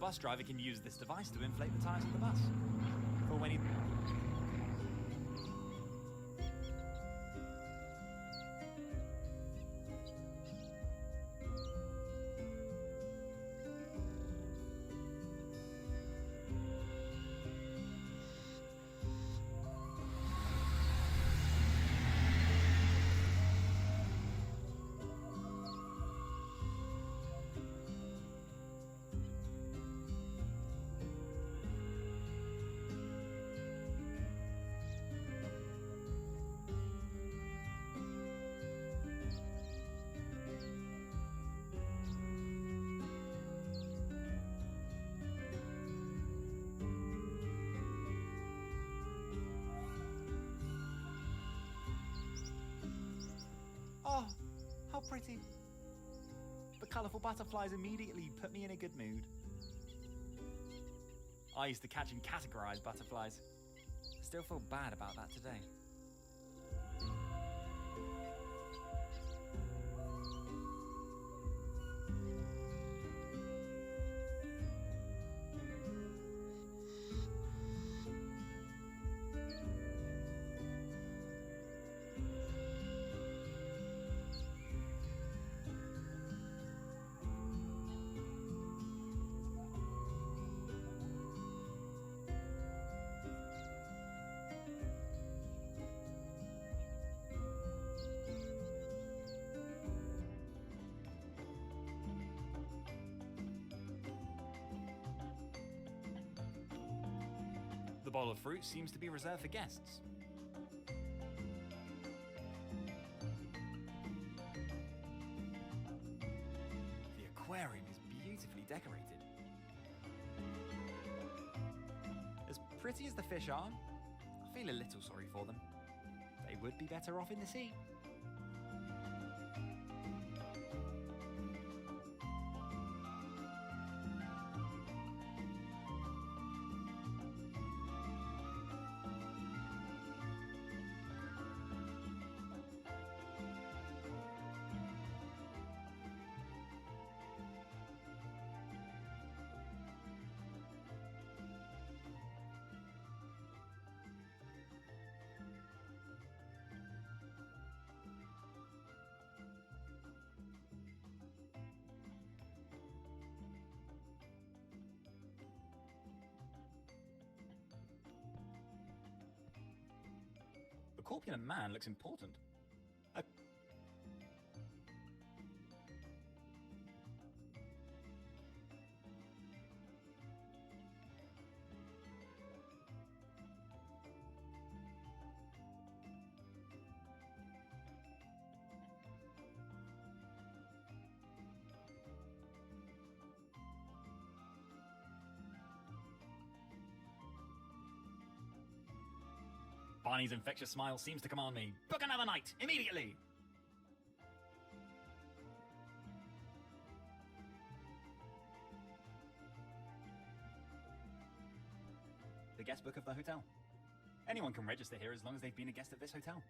bus driver can use this device to inflate the tires of the bus. For when he... Oh, how pretty. The colourful butterflies immediately put me in a good mood. I used to catch and categorise butterflies. Still feel bad about that today. The bowl of fruit seems to be reserved for guests. The aquarium is beautifully decorated. As pretty as the fish are, I feel a little sorry for them. They would be better off in the sea. The corpulent man looks important. Barney's infectious smile seems to command me. Book another night, immediately! The guest book of the hotel. Anyone can register here as long as they've been a guest at this hotel.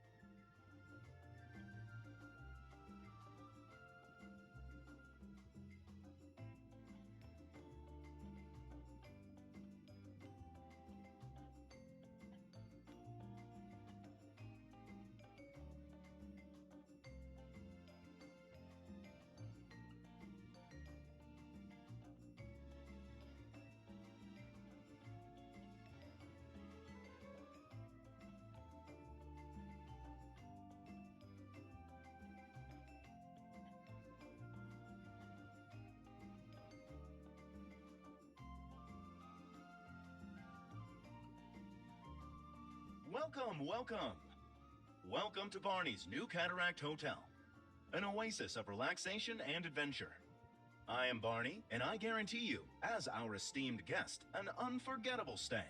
Welcome, welcome! Welcome to Barney's New Cataract Hotel, an oasis of relaxation and adventure. I am Barney, and I guarantee you, as our esteemed guest, an unforgettable stay.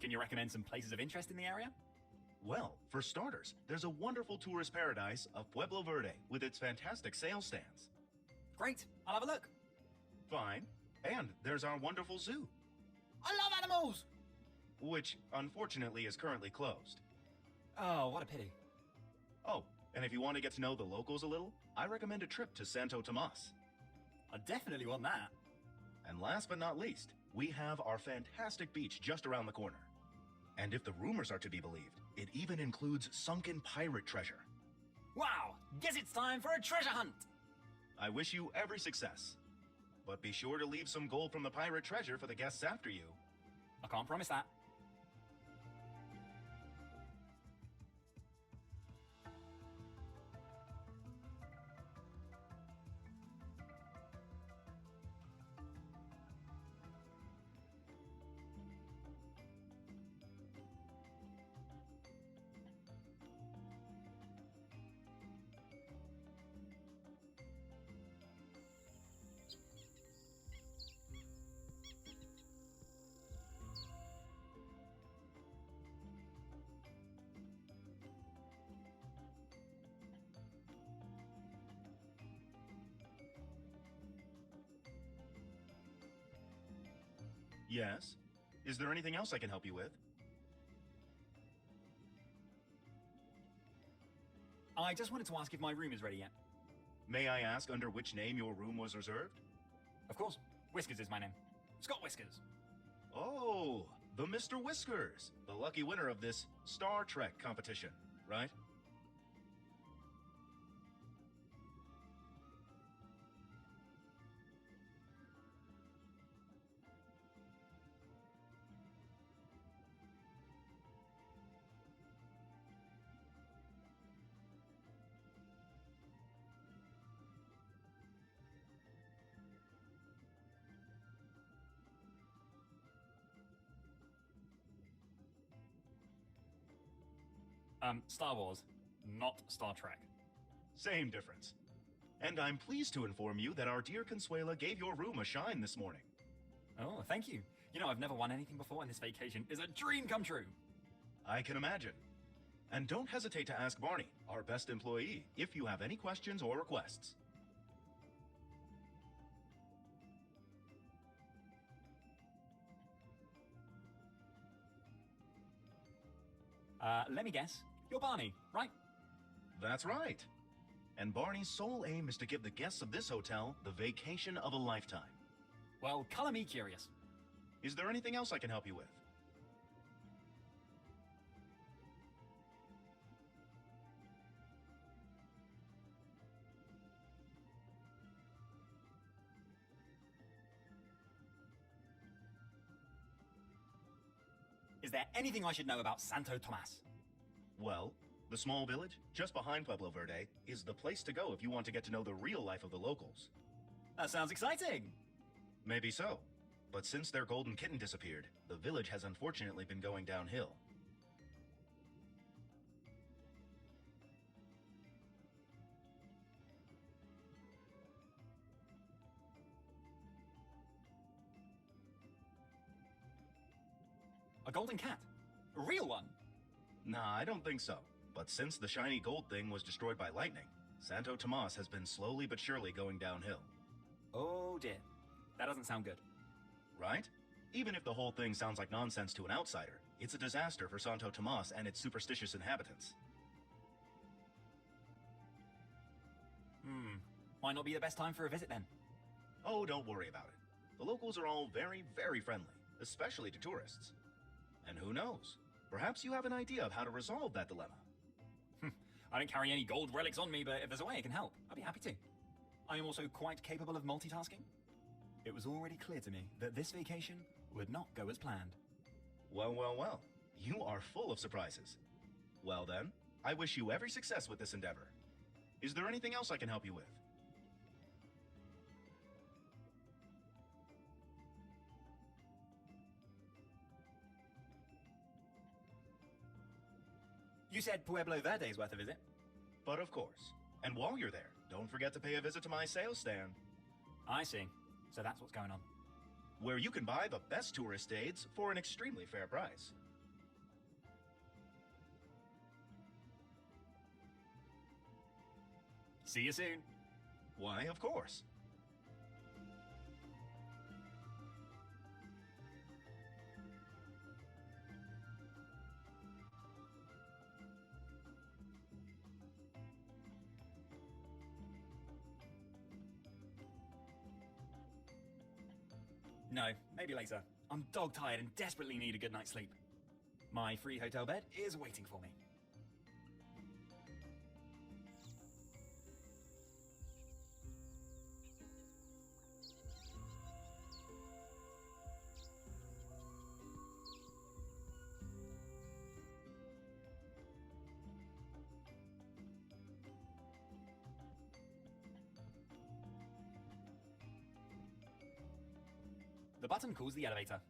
Can you recommend some places of interest in the area? Well, for starters, there's a wonderful tourist paradise of Pueblo Verde with its fantastic sales stands. Great, I'll have a look. Fine. And there's our wonderful zoo. I love animals! which unfortunately is currently closed. Oh, what a pity. Oh, and if you want to get to know the locals a little, I recommend a trip to Santo Tomas. I definitely want that. And last but not least, we have our fantastic beach just around the corner. And if the rumors are to be believed, it even includes sunken pirate treasure. Wow, guess it's time for a treasure hunt. I wish you every success. But be sure to leave some gold from the pirate treasure for the guests after you. I can't promise that. Yes? Is there anything else I can help you with? I just wanted to ask if my room is ready yet. May I ask under which name your room was reserved? Of course, Whiskers is my name. Scott Whiskers. Oh, the Mr. Whiskers, the lucky winner of this Star Trek competition, right? Star Wars, not Star Trek. Same difference. And I'm pleased to inform you that our dear Consuela gave your room a shine this morning. Oh, thank you. You know, I've never won anything before, and this vacation is a dream come true. I can imagine. And don't hesitate to ask Barney, our best employee, if you have any questions or requests. Let me guess. You're Barney, right? That's right. And Barney's sole aim is to give the guests of this hotel the vacation of a lifetime. Well, color me curious. Is there anything else I can help you with? Is there anything I should know about Santo Tomas? Well, the small village, just behind Pueblo Verde, is the place to go if you want to get to know the real life of the locals. That sounds exciting. Maybe so. But since their golden kitten disappeared, the village has unfortunately been going downhill. A golden cat? A real one? Nah, I don't think so. But since the shiny gold thing was destroyed by lightning, Santo Tomas has been slowly but surely going downhill. Oh dear. That doesn't sound good. Right? Even if the whole thing sounds like nonsense to an outsider, it's a disaster for Santo Tomas and its superstitious inhabitants. Might not be the best time for a visit then. Oh, don't worry about it. The locals are all very, very friendly, especially to tourists. And who knows? Perhaps you have an idea of how to resolve that dilemma. I don't carry any gold relics on me, but if there's a way I can help, I'd be happy to. I am also quite capable of multitasking. It was already clear to me that this vacation would not go as planned. Well, well, well. You are full of surprises. Well then, I wish you every success with this endeavor. Is there anything else I can help you with? You said Pueblo Verde's worth a visit? But of course. And while you're there, don't forget to pay a visit to my sales stand, I see. So that's what's going on. where you can buy the best tourist aids for an extremely fair price. See you soon. Why, of course. No, maybe later. I'm dog-tired and desperately need a good night's sleep. My free hotel bed is waiting for me. The button calls the elevator.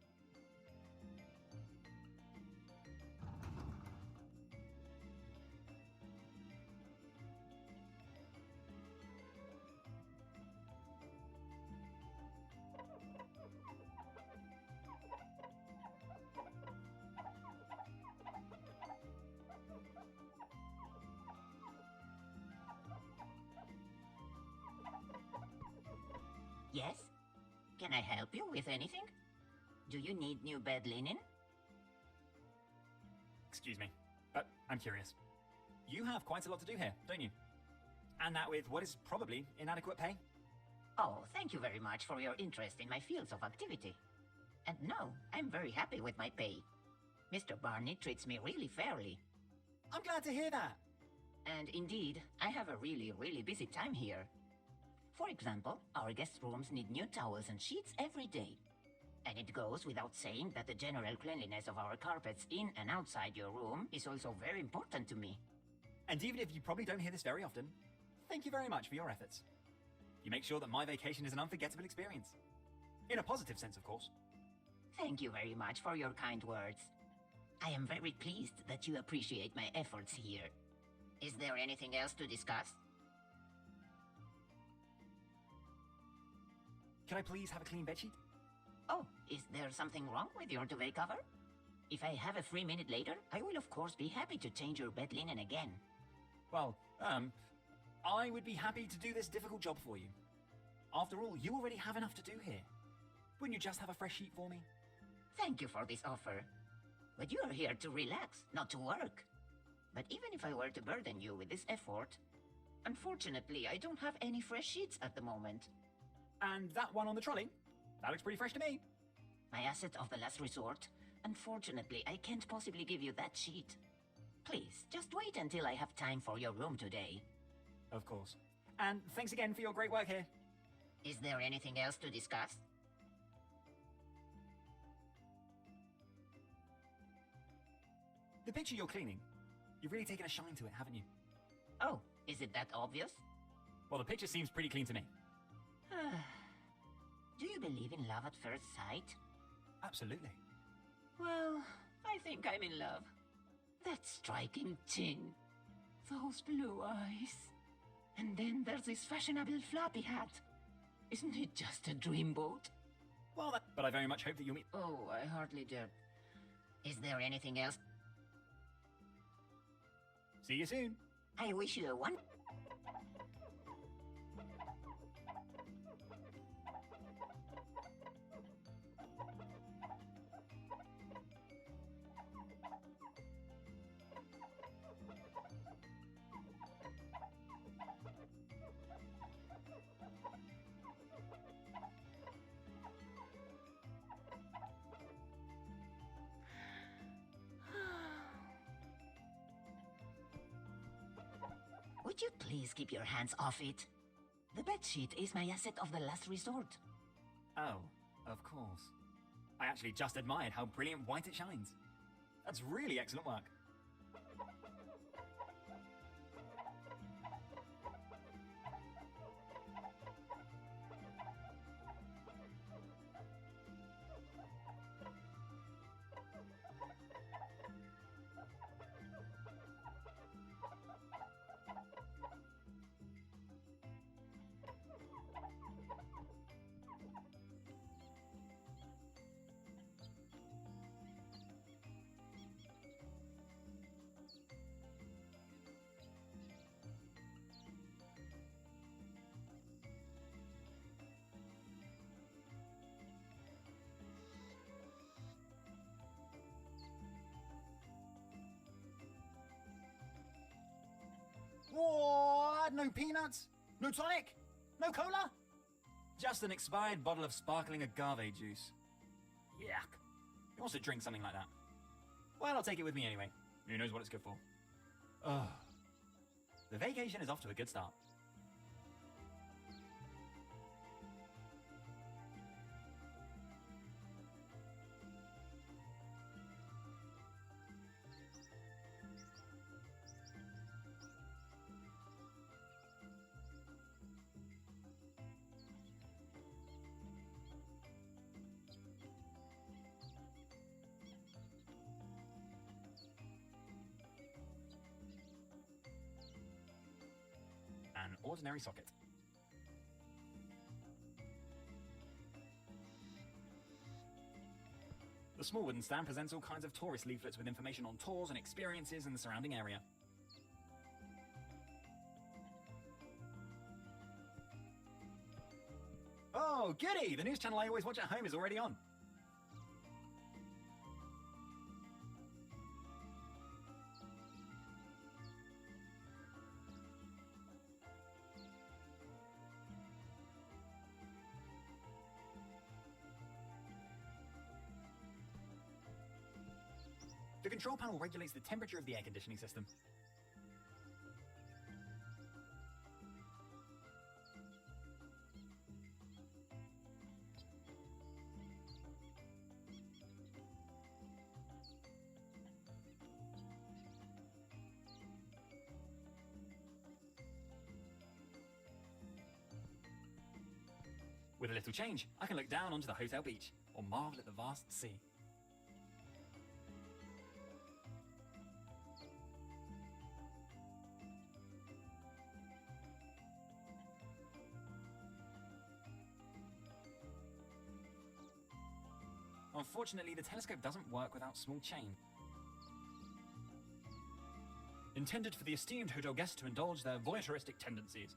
Yes? Can I help you with anything? Do you need new bed linen? Excuse me, but I'm curious. You have quite a lot to do here, don't you? And that with what is probably inadequate pay? Oh, thank you very much for your interest in my fields of activity. And no, I'm very happy with my pay. Mr. Barney treats me really fairly. I'm glad to hear that. And indeed, I have a really busy time here. For example, our guest rooms need new towels and sheets every day. And it goes without saying that the general cleanliness of our carpets in and outside your room is also very important to me. And even if you probably don't hear this very often, thank you very much for your efforts. You make sure that my vacation is an unforgettable experience. In a positive sense, of course. Thank you very much for your kind words. I am very pleased that you appreciate my efforts here. Is there anything else to discuss? Can I please have a clean bedsheet? Oh, is there something wrong with your duvet cover? If I have a free minute later, I will of course be happy to change your bed linen again. Well, I would be happy to do this difficult job for you. After all, you already have enough to do here. Wouldn't you just have a fresh sheet for me? Thank you for this offer. But you are here to relax, not to work. But even if I were to burden you with this effort, unfortunately, I don't have any fresh sheets at the moment. And that one on the trolley? That looks pretty fresh to me. My asset of the last resort. Unfortunately, I can't possibly give you that sheet. Please, just wait until I have time for your room today. Of course. And thanks again for your great work here. Is there anything else to discuss? The picture you're cleaning, you've really taken a shine to it, haven't you? Oh, is it that obvious? Well, the picture seems pretty clean to me. Do you believe in love at first sight? Absolutely. Well, I think I'm in love. That striking chin. Those blue eyes. And then there's this fashionable floppy hat. Isn't it just a dreamboat? Well, but I very much hope that you'll meet... Oh, I hardly dare. Is there anything else? See you soon. I wish you a one... Would you please keep your hands off it? The bedsheet is my asset of the last resort. Oh, of course. I actually just admired how brilliant white it shines. That's really excellent work. What? No peanuts? No tonic? No cola? Just an expired bottle of sparkling agave juice. Yuck. Who wants to drink something like that? Well, I'll take it with me anyway. Who knows what it's good for? Ugh. The vacation is off to a good start. An ordinary socket. The small wooden stand presents all kinds of tourist leaflets with information on tours and experiences in the surrounding area. Oh, goody! The news channel I always watch at home is already on. The control panel regulates the temperature of the air conditioning system. With a little change, I can look down onto the hotel beach, or marvel at the vast sea. Unfortunately, the telescope doesn't work without small chain. Intended for the esteemed hotel guests to indulge their voyeuristic tendencies.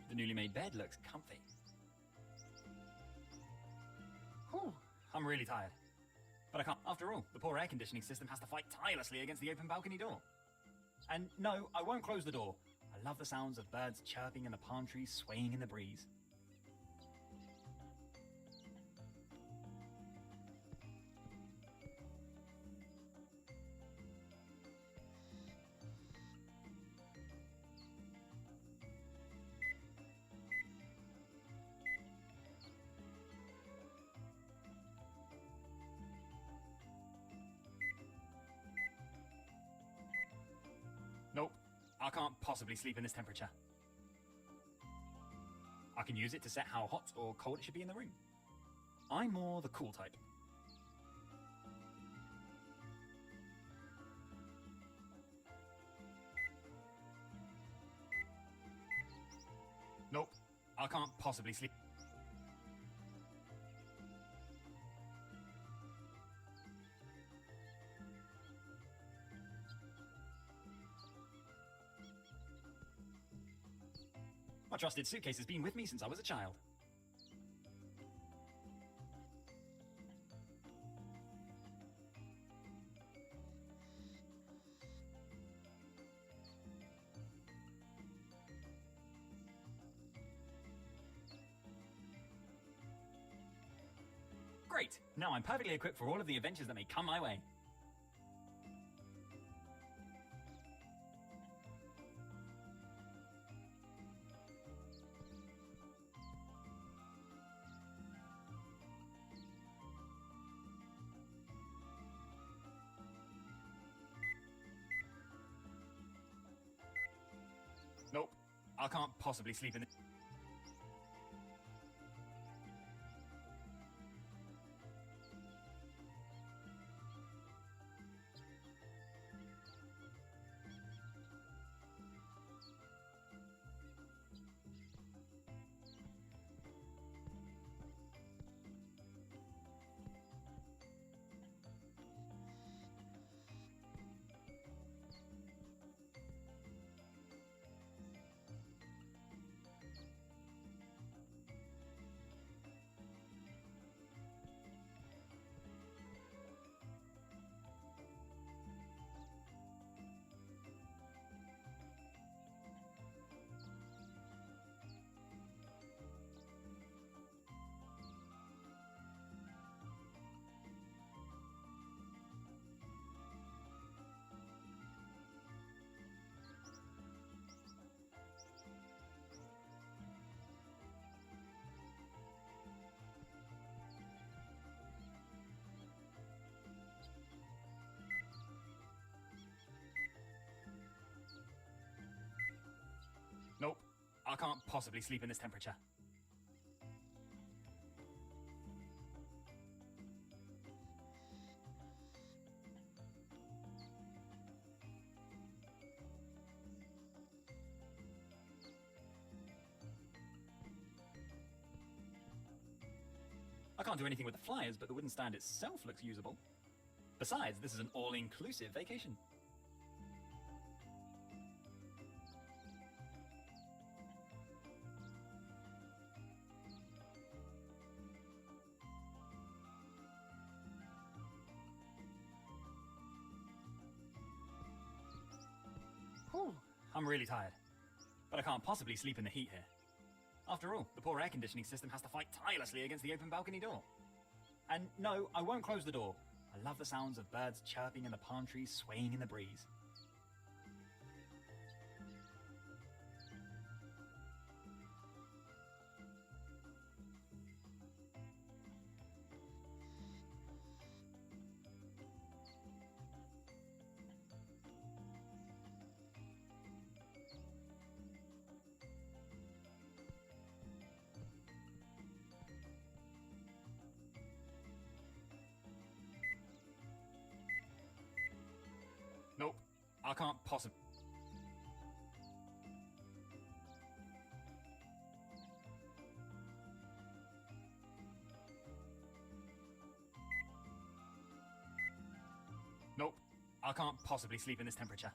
The newly made bed looks comfy. Whew, I'm really tired. But I can't. After all, the poor air conditioning system has to fight tirelessly against the open balcony door. And no, I won't close the door. I love the sounds of birds chirping and the palm trees swaying in the breeze. Nope, I can't possibly sleep in this temperature. I can use it to set how hot or cold it should be in the room. I'm more the cool type. Nope, I can't possibly sleep. My trusted suitcase has been with me since I was a child. Great! Now I'm perfectly equipped for all of the adventures that may come my way. Nope, I can't possibly sleep in this. I can't possibly sleep in this temperature. I can't do anything with the flyers, but the wooden stand itself looks usable. Besides, this is an all-inclusive vacation. Whew, I'm really tired. But I can't possibly sleep in the heat here. After all, the poor air conditioning system has to fight tirelessly against the open balcony door. And no, I won't close the door. I love the sounds of birds chirping and the palm trees swaying in the breeze. Nope, I can't possibly. Nope, I can't possibly sleep in this temperature.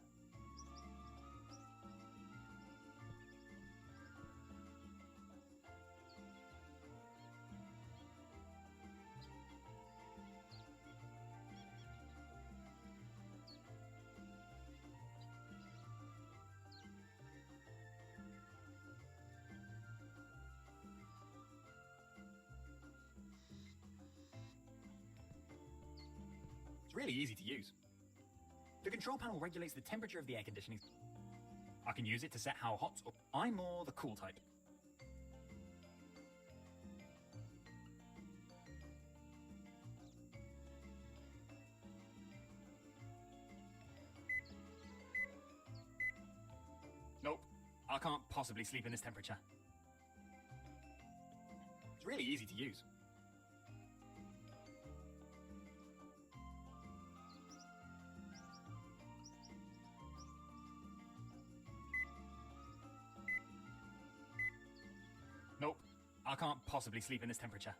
It's really easy to use. The control panel regulates the temperature of the air conditioning. I can use it to set how hot or I'm more the cool type. Nope, I can't possibly sleep in this temperature. It's really easy to use. Nope, I can't possibly sleep in this temperature.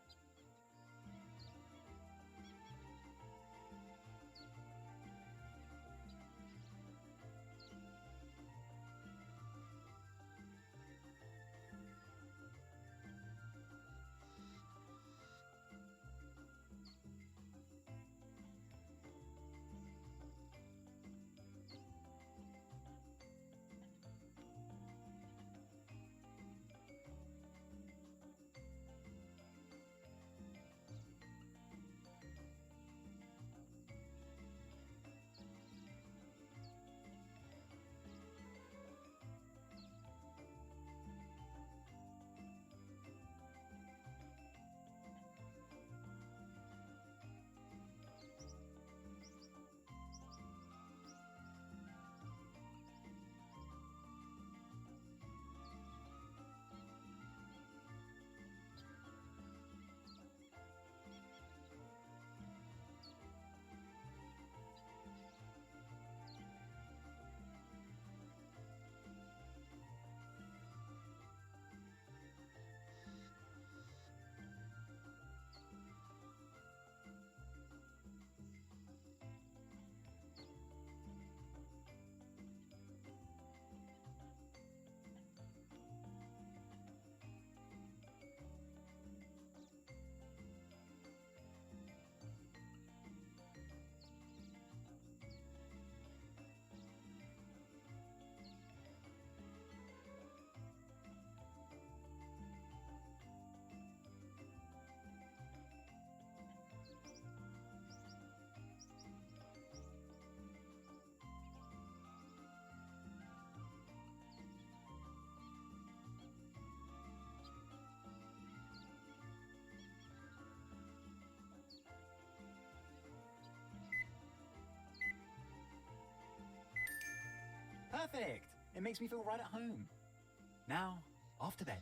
Perfect! It makes me feel right at home. Now, off to bed.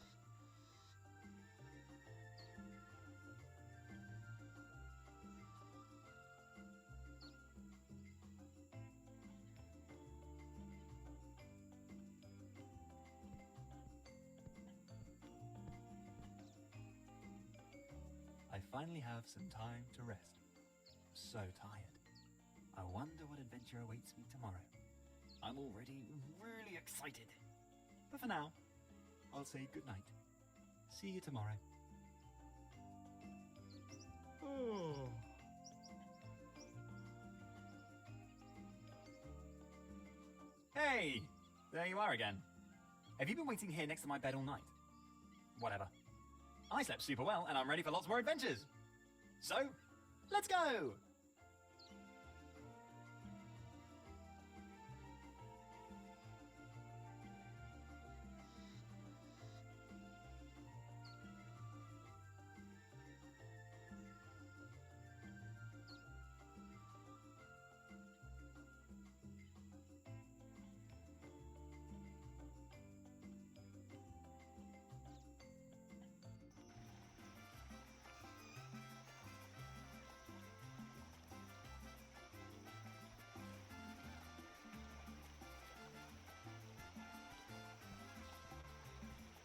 I finally have some time to rest. I'm so tired. I wonder what adventure awaits me tomorrow. I'm already really excited. But for now, I'll say goodnight. See you tomorrow. Oh. Hey! There you are again. Have you been waiting here next to my bed all night? Whatever. I slept super well, and I'm ready for lots more adventures. So, let's go!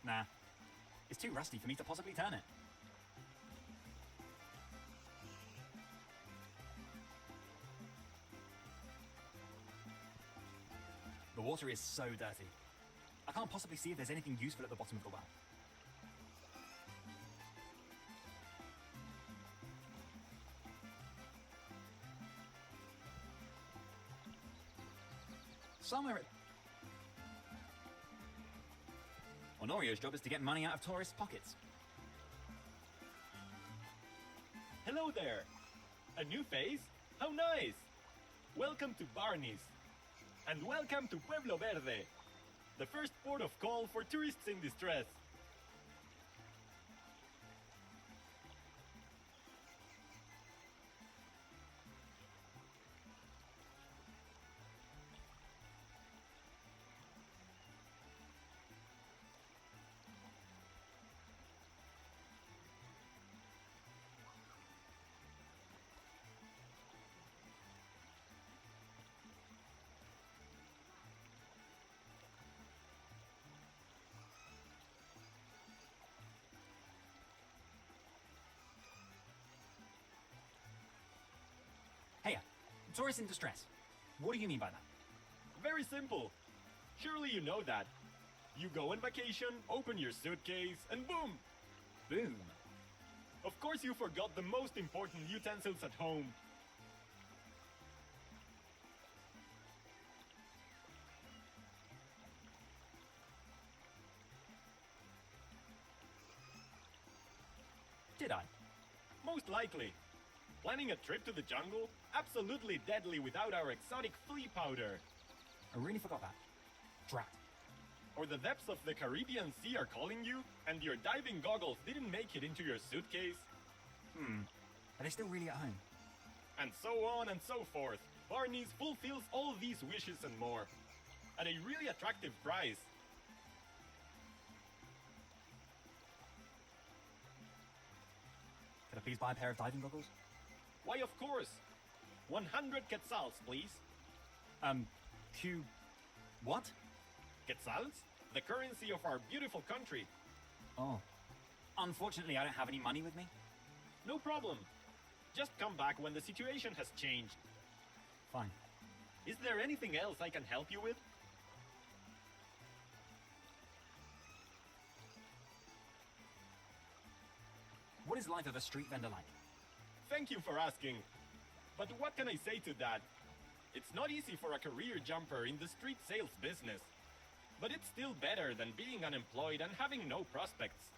Nah, it's too rusty for me to possibly turn it. The water is so dirty. I can't possibly see if there's anything useful at the bottom of the well. Somewhere at... Honorio's job is to get money out of tourists' pockets. Hello there! A new face? How nice! Welcome to Barney's. And welcome to Pueblo Verde, the first port of call for tourists in distress. Hey, tourists in distress. What do you mean by that? Very simple. Surely you know that. You go on vacation, open your suitcase, and boom! Boom. Of course you forgot the most important utensils at home. Did I? Most likely. Planning a trip to the jungle? Absolutely deadly without our exotic flea powder. I really forgot that. Drat. Or the depths of the Caribbean Sea are calling you, and your diving goggles didn't make it into your suitcase. Are they still really at home? And so on and so forth. Barney's fulfills all these wishes and more. At a really attractive price. Could I please buy a pair of diving goggles? Why, of course. 100 quetzals, please. What? Quetzals? The currency of our beautiful country. Oh. Unfortunately, I don't have any money with me. No problem. Just come back when the situation has changed. Fine. Is there anything else I can help you with? What is life of a street vendor like? Thank you for asking. But what can I say to that? It's not easy for a career jumper in the street sales business. But it's still better than being unemployed and having no prospects.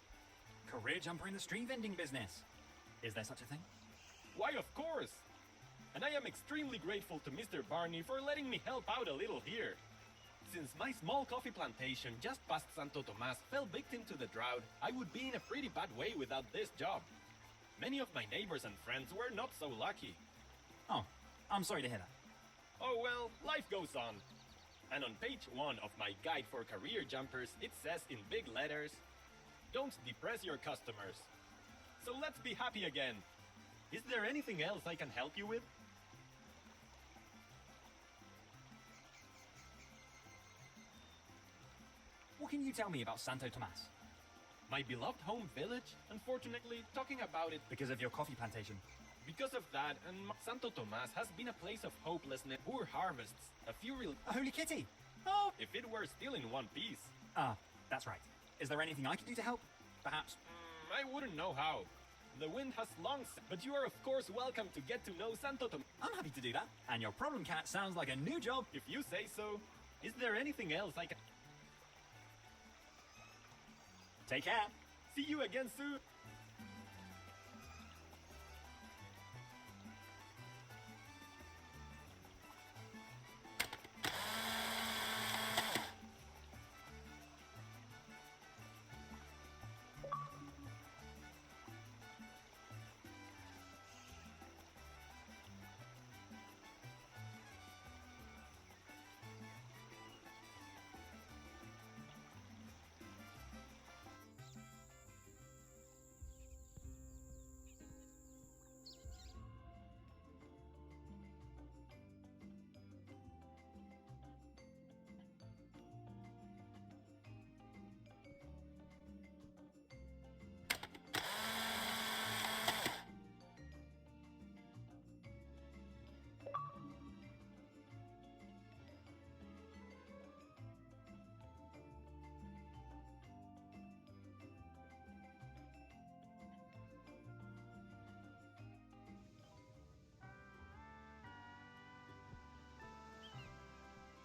Career jumper in the street vending business. Is there such a thing? Why, of course! And I am extremely grateful to Mr. Barney for letting me help out a little here. Since my small coffee plantation just past Santo Tomas fell victim to the drought, I would be in a pretty bad way without this job. Many of my neighbors and friends were not so lucky. Oh, I'm sorry to hear that. Oh well, life goes on. And on page 1 of my guide for career jumpers, it says in big letters, "Don't depress your customers." So let's be happy again. Is there anything else I can help you with? What can you tell me about Santo Tomas? My beloved home village? Unfortunately, talking about it Because of your coffee plantation. because of that, and Santo Tomas has been a place of hopelessness, poor harvests, a few real. A holy kitty! Oh! If it were still in one piece, Ah, that's right. Is there anything I can do to help? Perhaps. I wouldn't know how. The wind has long but you are of course welcome to get to know Santo Tomas. I'm happy to do that. And your problem cat sounds like a new job. If you say so. Is there anything else I can... Take care. See you again soon.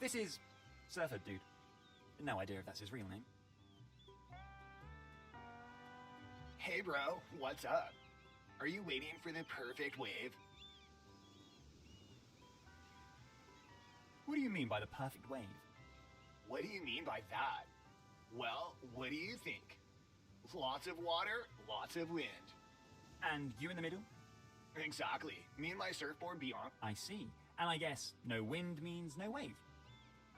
This is Surfer Dude. No idea if that's his real name. Hey bro, what's up? Are you waiting for the perfect wave? What do you mean by the perfect wave? What do you mean by that? Well, what do you think? Lots of water, lots of wind. And you in the middle? Exactly. Me and my surfboard beyond. I see. And I guess no wind means no wave.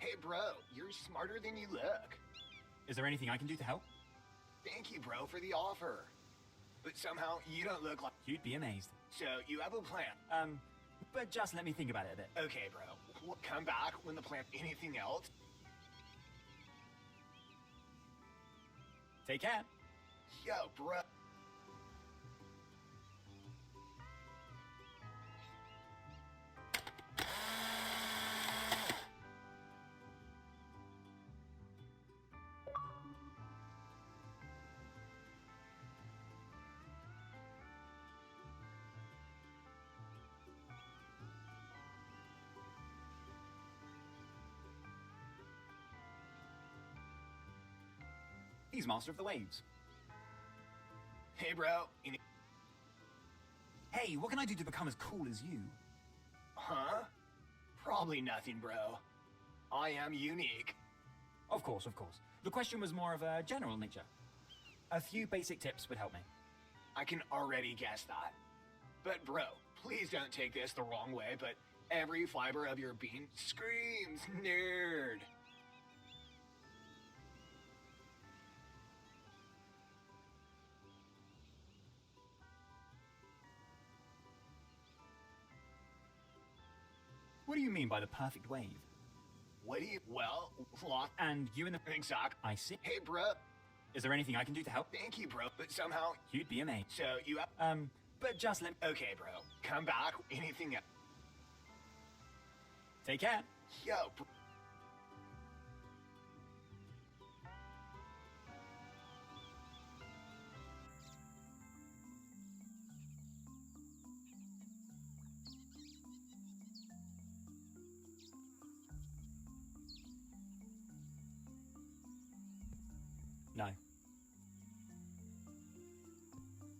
Hey bro, you're smarter than you look. Is there anything I can do to help? Thank you bro for the offer. But somehow you don't look like... You'd be amazed. So you have a plan. But just let me think about it a bit. Okay bro, we'll come back when the plan... Anything else? Take care. Yo bro. He's master of the waves. Hey bro. Hey, what can I do to become as cool as you? Huh? Probably nothing bro. I am unique. Of course, of course. The question was more of a general nature. A few basic tips would help me. I can already guess that. But bro, please don't take this the wrong way, but every fiber of your being screams nerd. What do you mean by the perfect wave? What do you... Well, lot... And you in the... Exact. I see. Hey bro. Is there anything I can do to help? Thank you bro, but somehow... You'd be amazed. So you have... But just let... Okay bro, come back, anything else. Take care. Yo bro. No.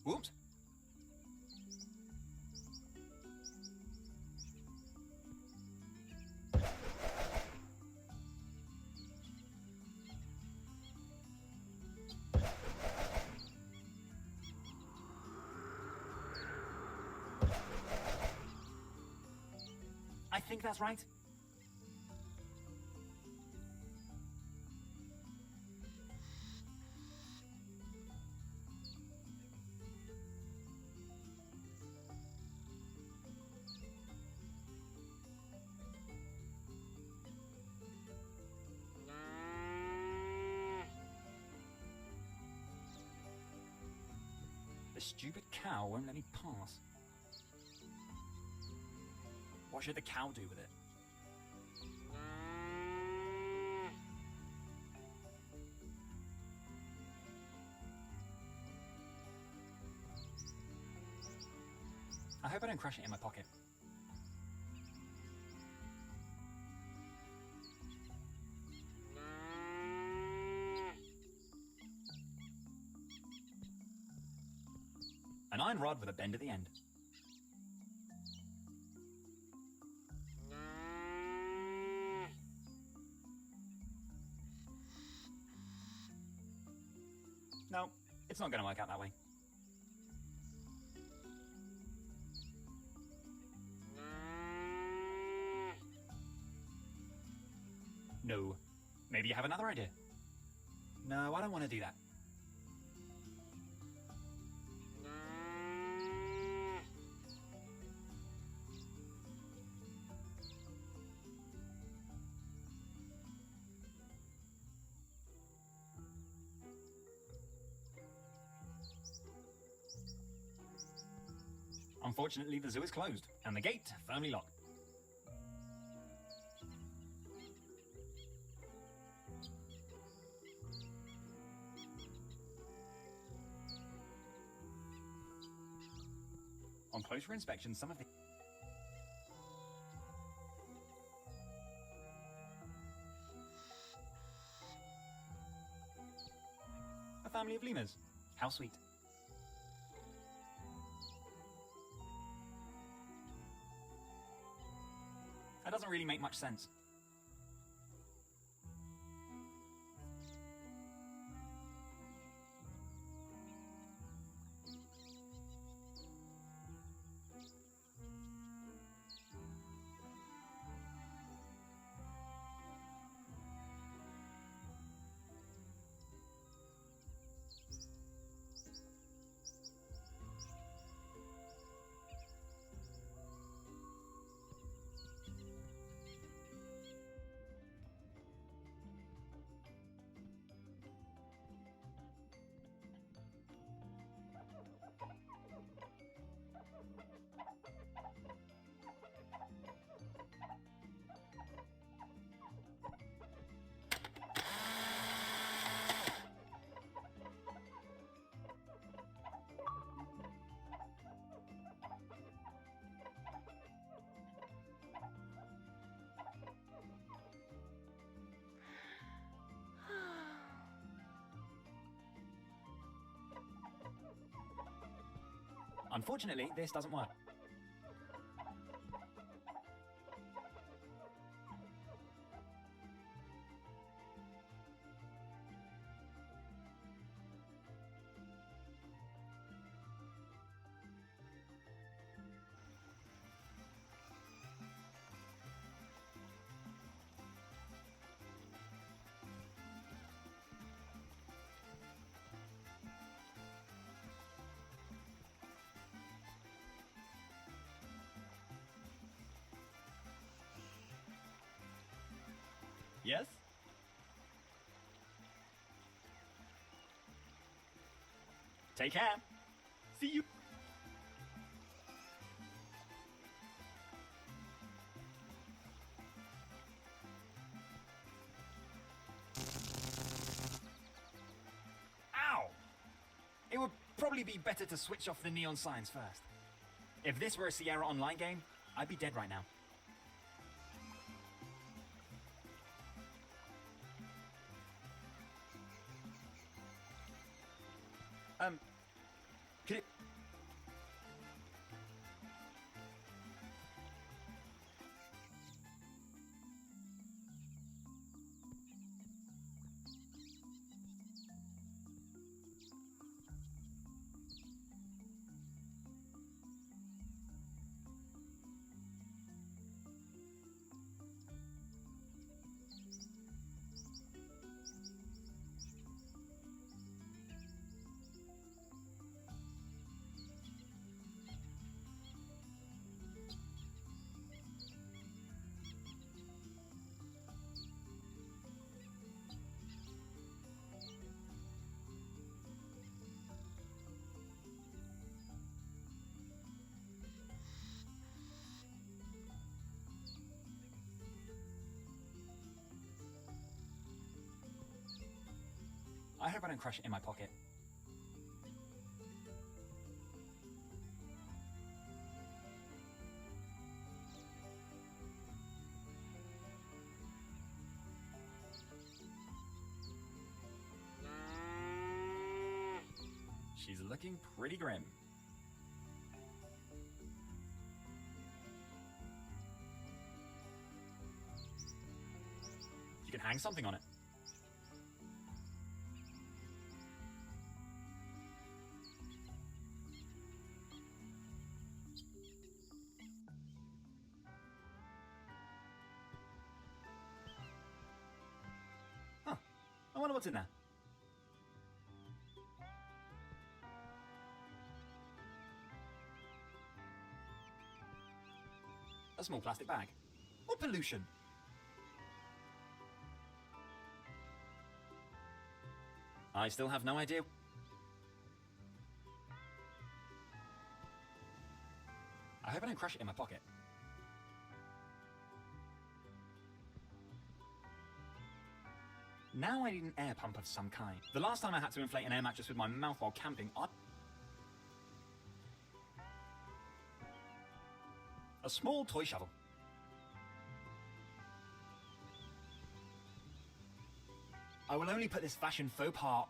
Whoops. I think that's right. This stupid cow won't let me pass. What should the cow do with it? I hope I don't crush it in my pocket. An iron rod with a bend at the end. No, it's not going to work out that way. No. Maybe you have another idea. No, I don't want to do that. Unfortunately, the zoo is closed, and the gate firmly locked. On closer inspection, some of the... A family of lemurs. How sweet. That doesn't really make much sense. Unfortunately, this doesn't work. Yes? Take care. See you. Ow! It would probably be better to switch off the neon signs first. If this were a Sierra Online game, I'd be dead right now. Could it... I hope I don't crush it in my pocket. She's looking pretty grim. You can hang something on it. Huh. I wonder what's in there. A small plastic bag. What pollution? I still have no idea. I hope I don't crush it in my pocket. Now I need an air pump of some kind. The last time I had to inflate an air mattress with my mouth while camping, a small toy shovel. I will only put this fashion faux pas.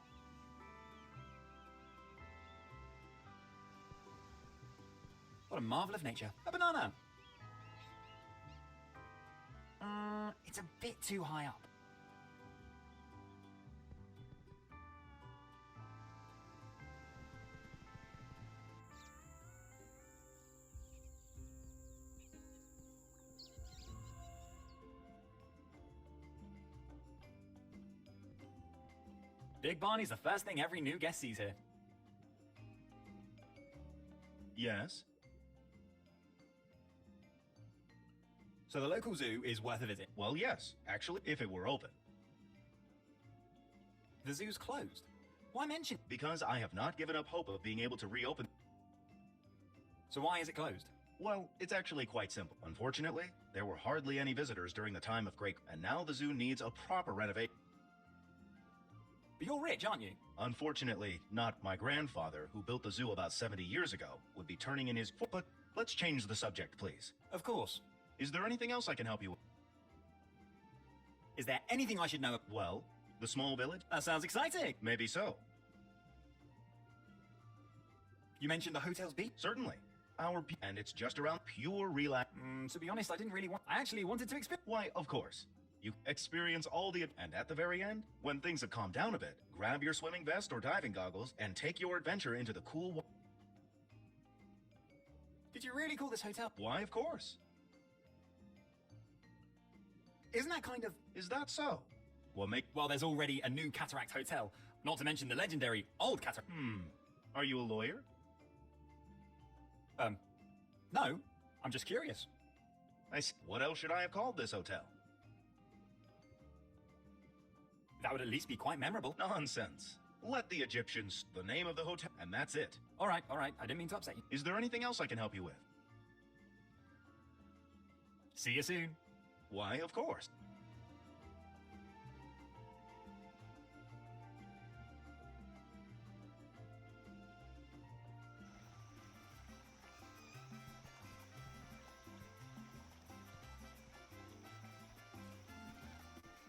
What a marvel of nature. A banana. It's a bit too high up. Big Barney's the first thing every new guest sees here. Yes? So the local zoo is worth a visit. Well, yes, actually, if it were open. The zoo's closed. Why mention? Because I have not given up hope of being able to reopen. So why is it closed? Well, it's actually quite simple. Unfortunately, there were hardly any visitors during the time of Great, and now the zoo needs a proper renovation. But you're rich, aren't you? Unfortunately, not my grandfather, who built the zoo about 70 years ago, would be turning in his... But let's change the subject, please. Of course. Is there anything else I can help you with? Is there anything I should know? Well, the small village? That sounds exciting. Maybe so. You mentioned the hotel's beach? Certainly. And it's just around pure relax. To be honest, I didn't really want... I actually wanted to experience... Why, of course. You experience all the... And at the very end, when things have calmed down a bit, grab your swimming vest or diving goggles and take your adventure into the cool water. Did you really call this hotel? Why, of course. Isn't that kind of... Is that so? Well, there's already a new Cataract Hotel, not to mention the legendary old Cataract... Are you a lawyer? No. I'm just curious. I see. What else should I have called this hotel? That would at least be quite memorable. Nonsense. Let the Egyptians... The name of the hotel, and that's it. All right. I didn't mean to upset you. Is there anything else I can help you with? See you soon. Why, of course.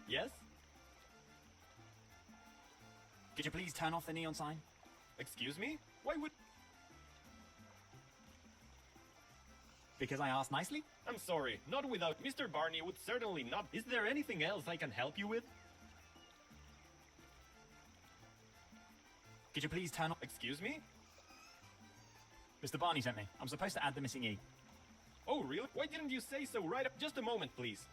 Yes? Could you please turn off the neon sign? Excuse me? Why would... Because I asked nicely? I'm sorry, not without Mr. Barney would certainly not... Is there anything else I can help you with? Could you please turn off... Excuse me? Mr. Barney sent me. I'm supposed to add the missing E. Oh, really? Why didn't you say so right up? Just a moment, please.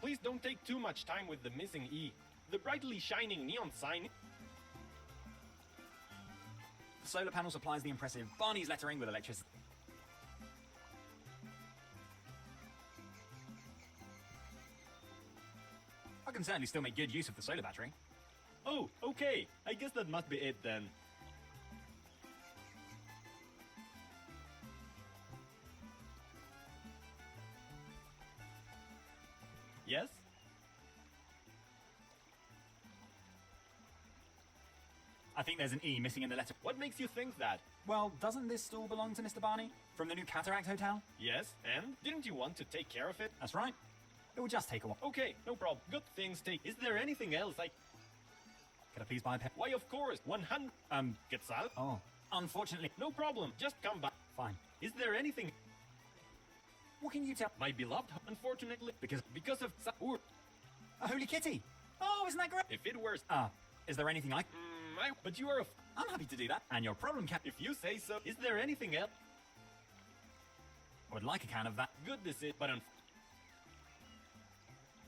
Please don't take too much time with the missing E. The brightly shining neon sign... The solar panel supplies the impressive Barney's lettering with electricity. I can certainly still make good use of the solar battery. Oh, okay. I guess that must be it then. Yes? think there's an E missing in the letter. What makes you think that? Well, doesn't this stall belong to Mr. Barney from the new Cataract Hotel? Yes, and? Didn't you want to take care of it? That's right. It will just take a while. Okay, no problem. Good things take. Is there anything else I... Could I please buy a pen? Why, of course. 100... Gets out? Oh, unfortunately. No problem. Just come back. Fine. Is there anything... What can you tell? My beloved, unfortunately, because of... A holy kitty. Oh, isn't that great? If it were... Is there anything I... But you are a... I'm happy to do that. And your problem, Cap... If you say so. Is there anything else? I would like a can of that. Good this is, but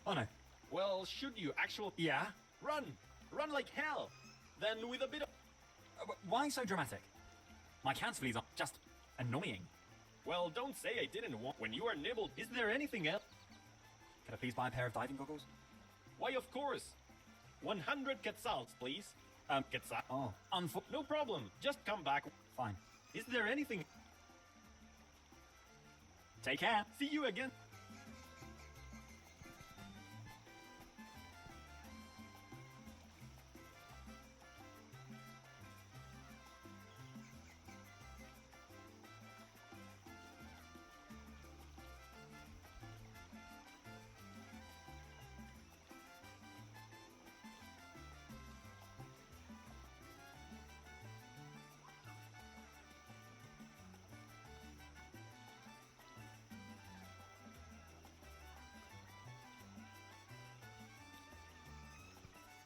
Oh, no. Well, should you actually... Yeah? Run! Run like hell! Then with a bit of... Why so dramatic? My cat's fleas are just annoying. Well, don't say I didn't want... When you are nibbled, is there anything else? Could I please buy a pair of diving goggles? Why, of course. 100 quetzals, please. Quetzal. Oh, No problem. Just come back. Fine. Is there anything... Take care. See you again.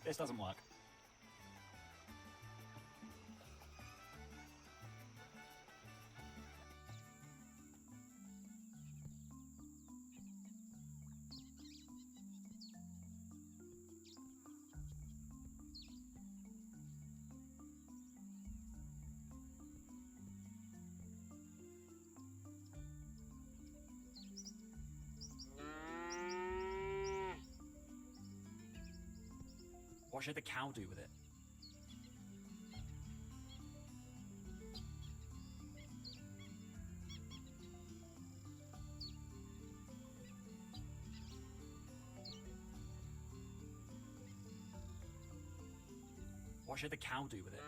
This doesn't work. What should the cow do with it? What should the cow do with it?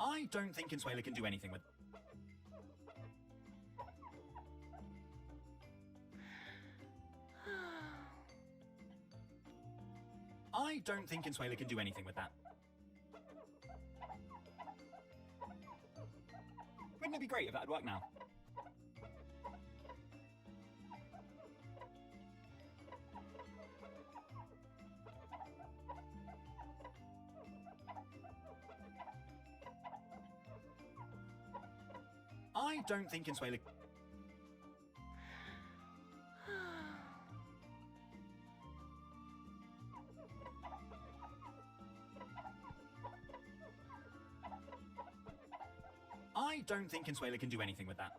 I don't think Consuela can do anything with... I don't think Consuela can do anything with that. Wouldn't it be great if that'd work now? I don't think Consuela... I don't think Consuela can do anything with that.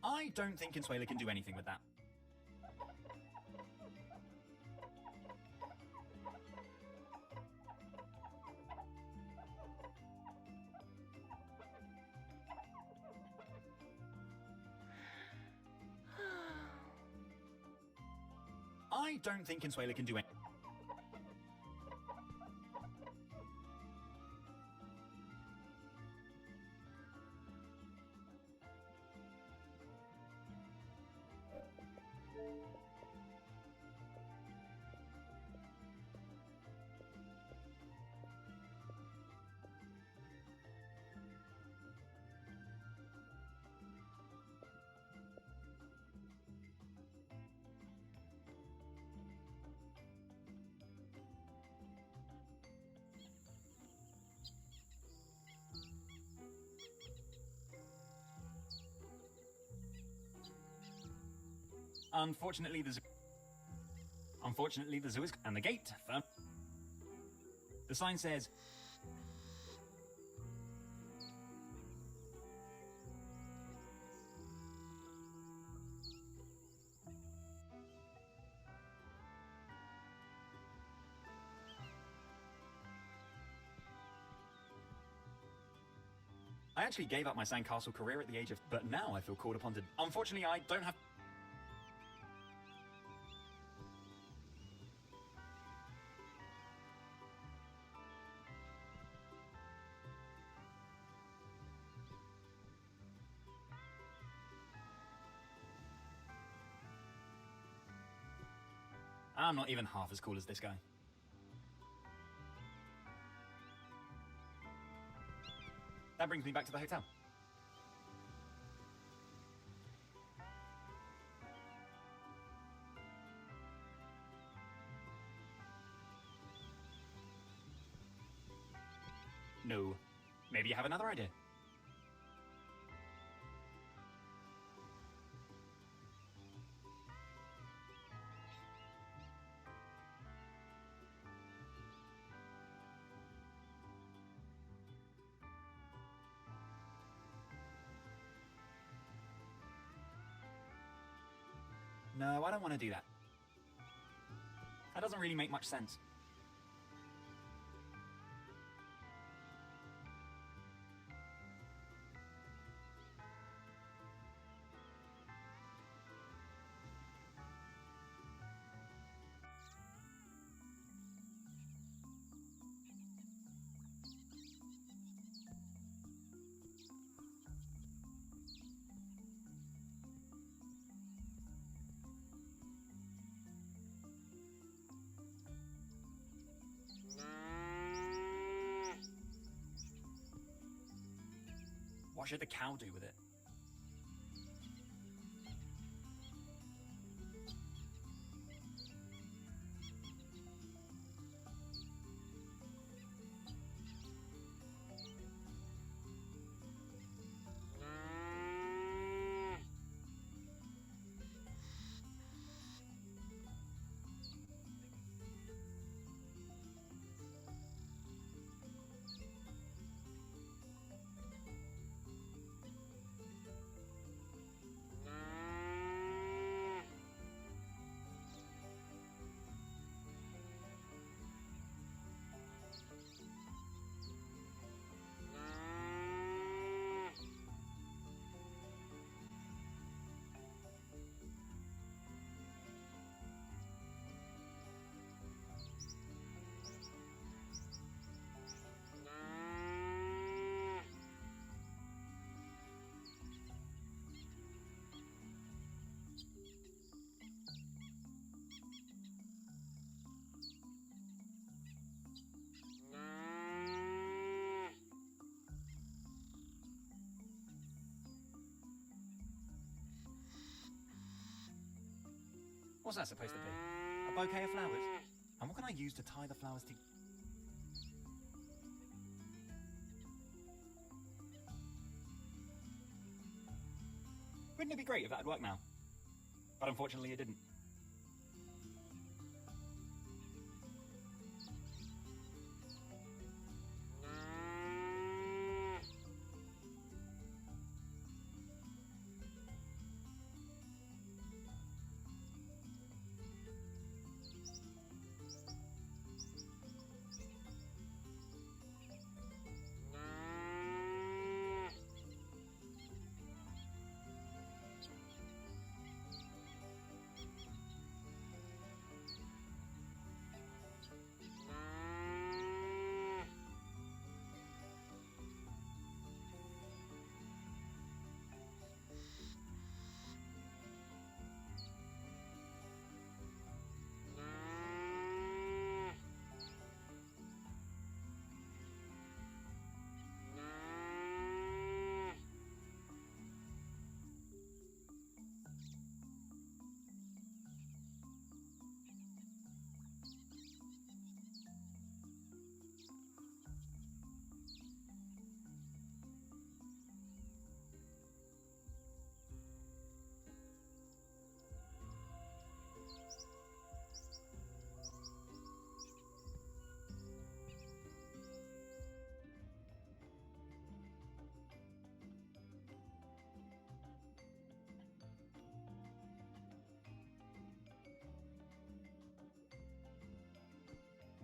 I don't think Consuela can do anything with that. I don't think Consuela can do anything. Unfortunately, the zoo is and the gate firm. The sign says, I actually gave up my sandcastle career at the age of, but now I feel called upon to. Unfortunately, I don't have. I'm not even half as cool as this guy. That brings me back to the hotel. No. Maybe you have another idea. No, I don't want to do that. That doesn't really make much sense. What should the cow do with it? What's that supposed to be? A bouquet of flowers? And what can I use to tie the flowers to... Wouldn't it be great if that had worked now? But unfortunately it didn't.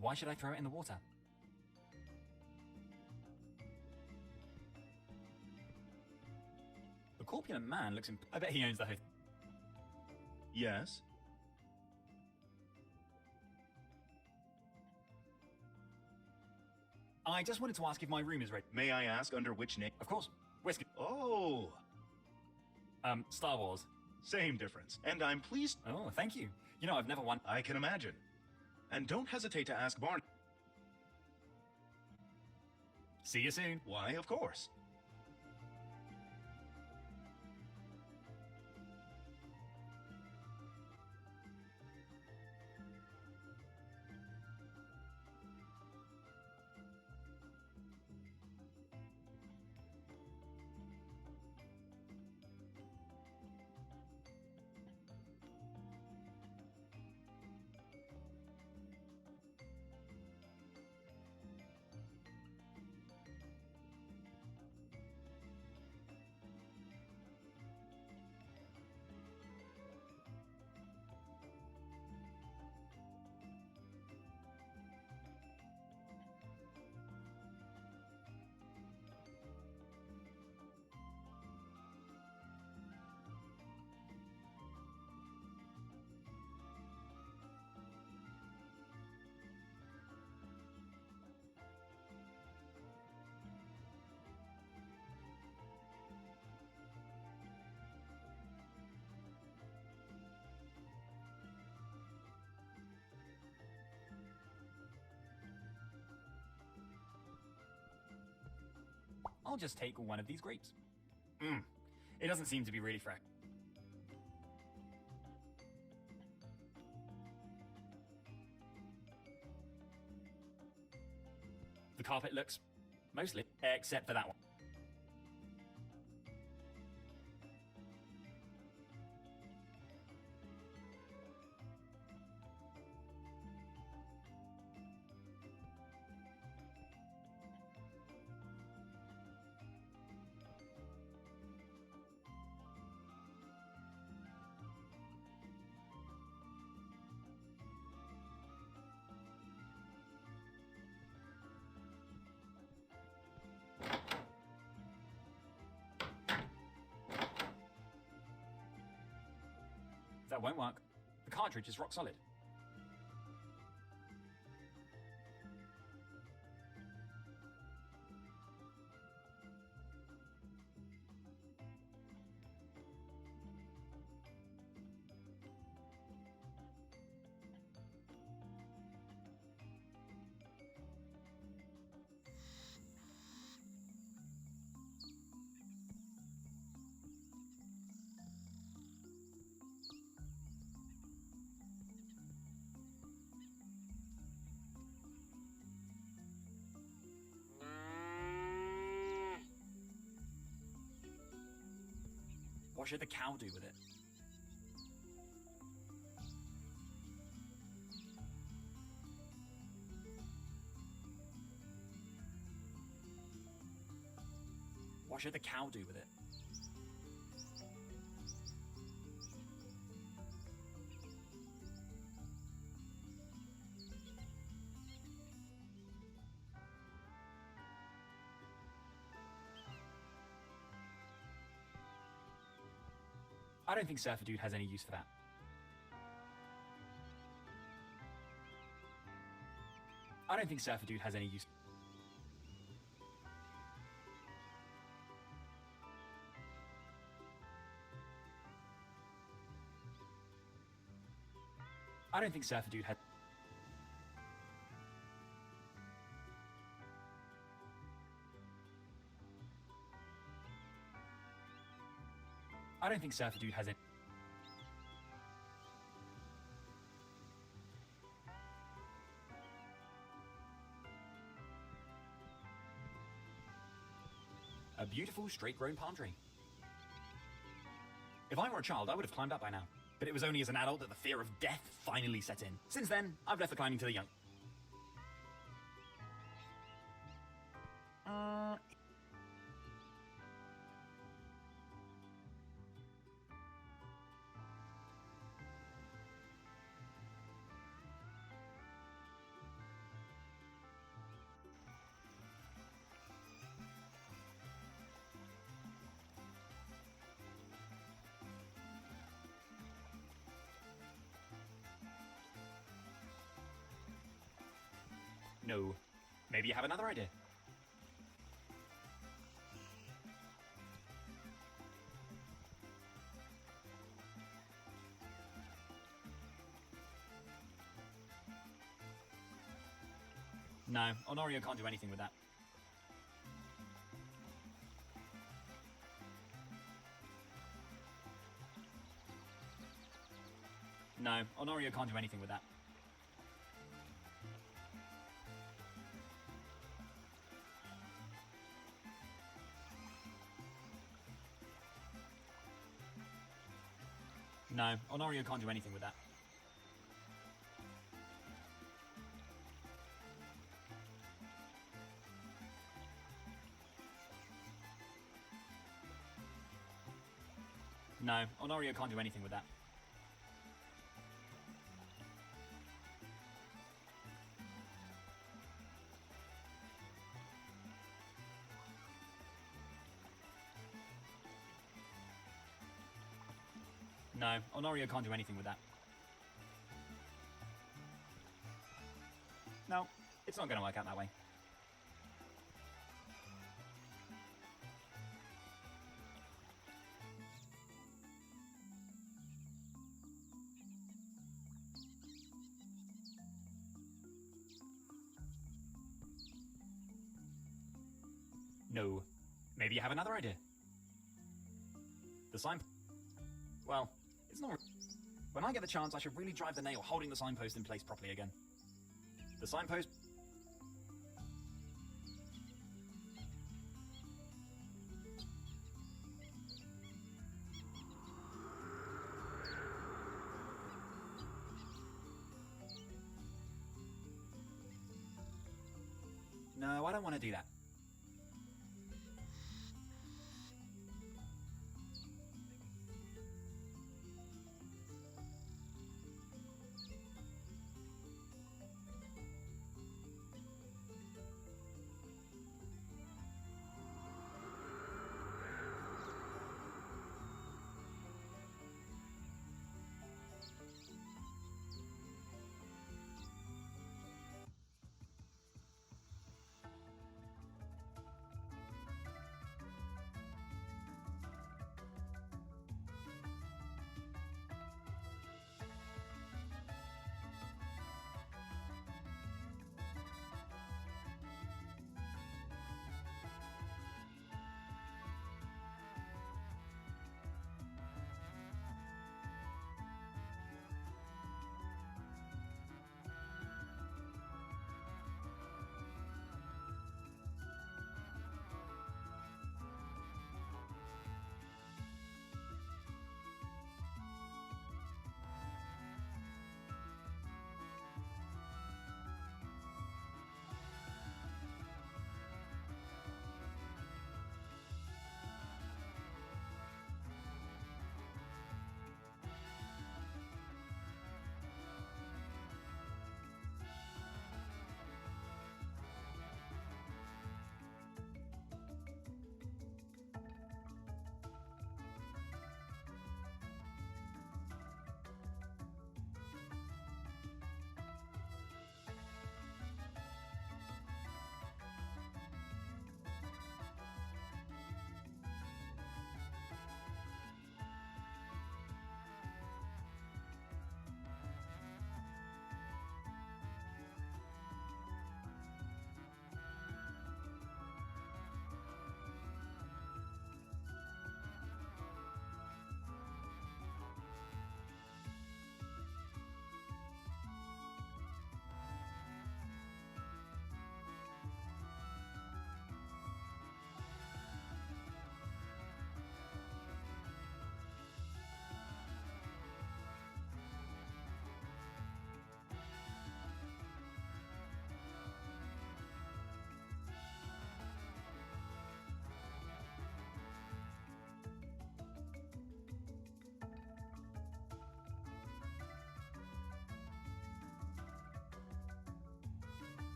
Why should I throw it in the water? The corpulent man looks I bet he owns the hotel. Yes? I just wanted to ask if my room is ready. May I ask under which name? Of course. Whiskers. Oh, Star Wars. same difference. And I'm pleased. Oh, thank you. You know, I've never won. I can imagine. And don't hesitate to ask Barney. See you soon. Why, of course. I'll just take one of these grapes. It doesn't seem to be really fresh. The carpet looks mostly, except for that one. That won't work. The cartridge is rock solid. What should the cow do with it? What should the cow do with it? I don't think Surfer Dude has any use for that. I don't think Surfer Dude has any use. I don't think Surfer Dude has. I don't think Surfer Dude has any. A beautiful, straight-grown palm tree. If I were a child, I would have climbed up by now. But it was only as an adult that the fear of death finally set in. Since then, I've left the climbing to the young. No. Maybe you have another idea. No, Honorio can't do anything with that. No, Honorio can't do anything with that. No, Honorio can't do anything with that. No, Honorio can't do anything with that. No, Honorio can't do anything with that. No, it's not going to work out that way. No. Maybe you have another idea. The sign... Well, it's not... When I get the chance, I should really drive the nail holding the signpost in place properly again. The signpost... No, I don't want to do that.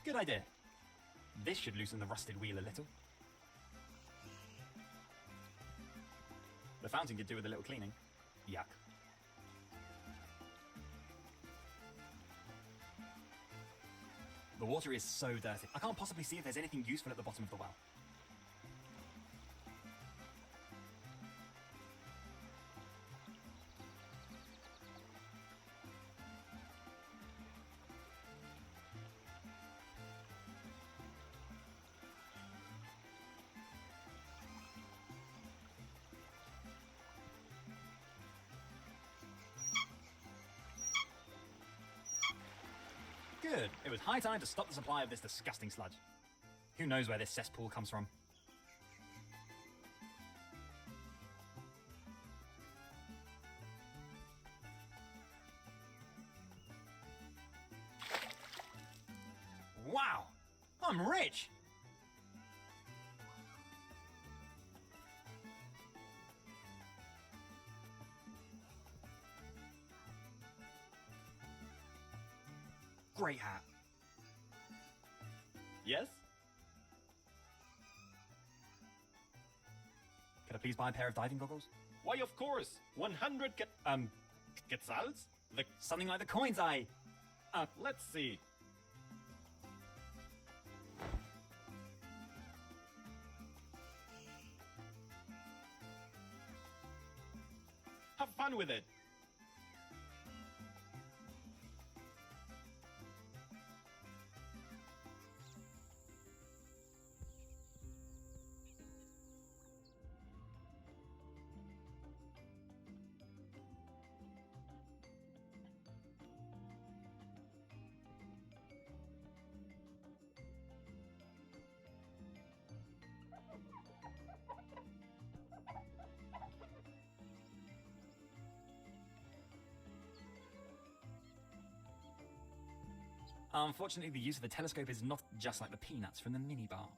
Good idea. This should loosen the rusted wheel a little. The fountain could do with a little cleaning. Yuck. The water is so dirty. I can't possibly see if there's anything useful at the bottom of the well. Good. It was high time to stop the supply of this disgusting sludge. Who knows where this cesspool comes from? Wow! I'm rich! Great hat. Yes? Could I please buy a pair of diving goggles? Why, of course. 100 quetzals? The Something like the coins let's see. Have fun with it. Unfortunately, the use of the telescope is not just like the peanuts from the minibar.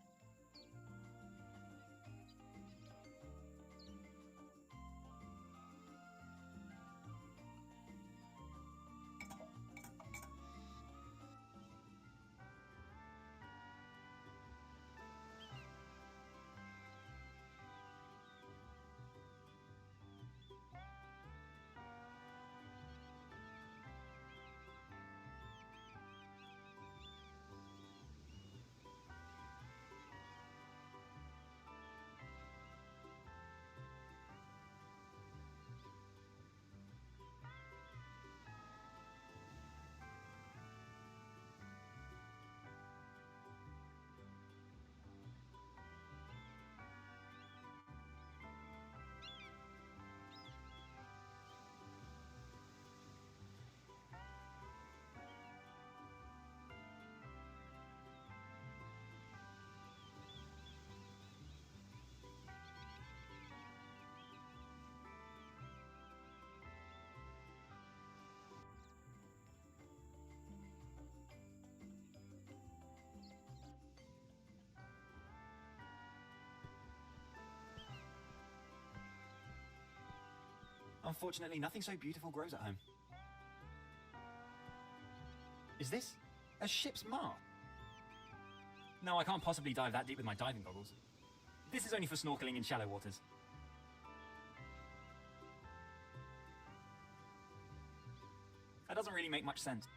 Unfortunately, nothing so beautiful grows at home. Is this a ship's mast? No, I can't possibly dive that deep with my diving goggles. This is only for snorkeling in shallow waters. That doesn't really make much sense.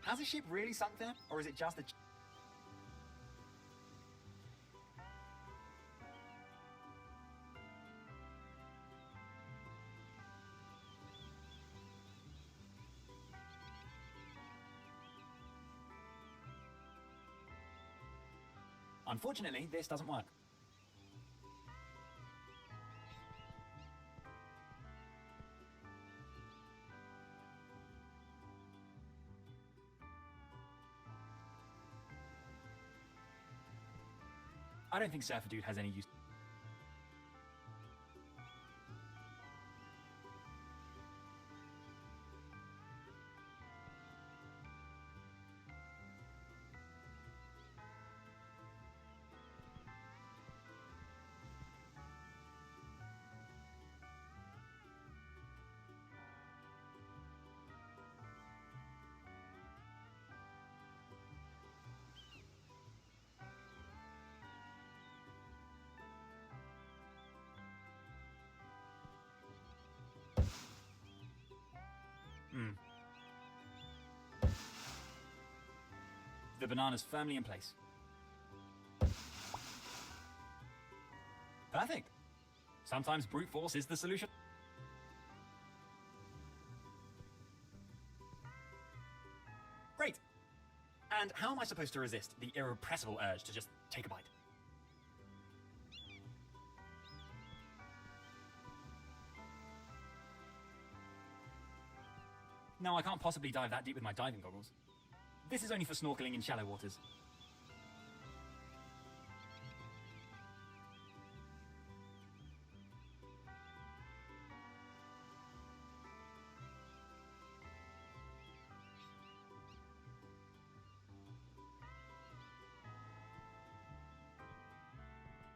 Has a ship really sunk there, or is it just a... Unfortunately, this doesn't work. I don't think Surfer Dude has any use. The banana's firmly in place. Perfect. Sometimes brute force is the solution. Great. And how am I supposed to resist the irrepressible urge to just take a bite? No, I can't possibly dive that deep with my diving goggles. This is only for snorkeling in shallow waters.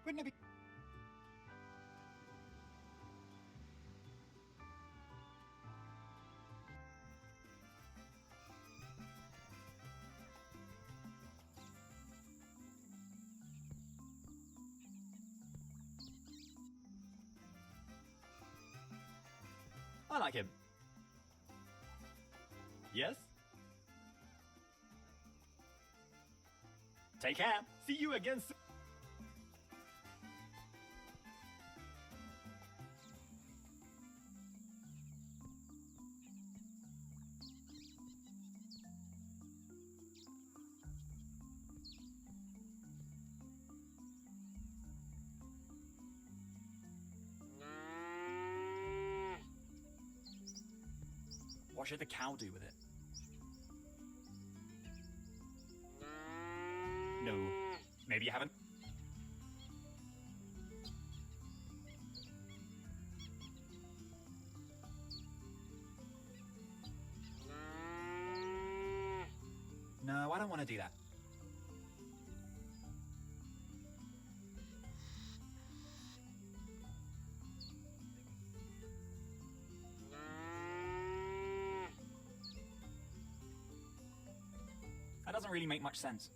Wouldn't it be... I like him. Yes? Take care. See you again soon. What should the cow do with it? No. Maybe you haven't? No, I don't want to do that. That doesn't really make much sense.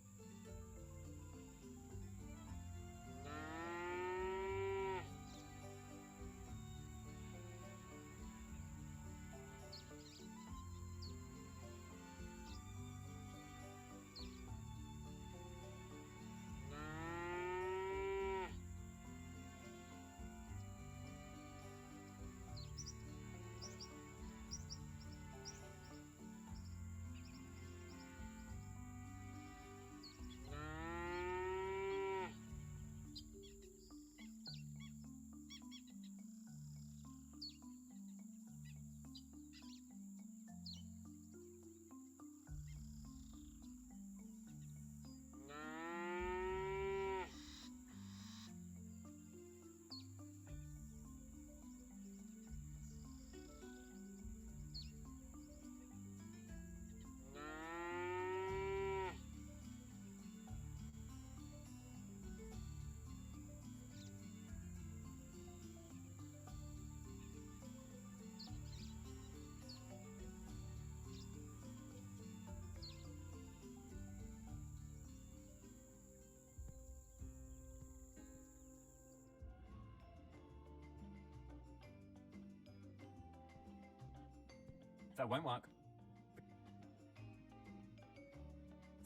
That won't work.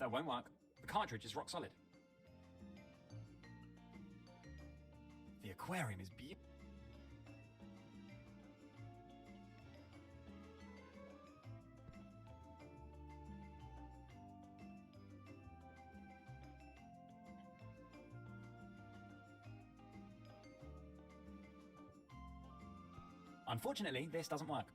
That won't work. The cartridge is rock solid. The aquarium is beautiful. Unfortunately, this doesn't work.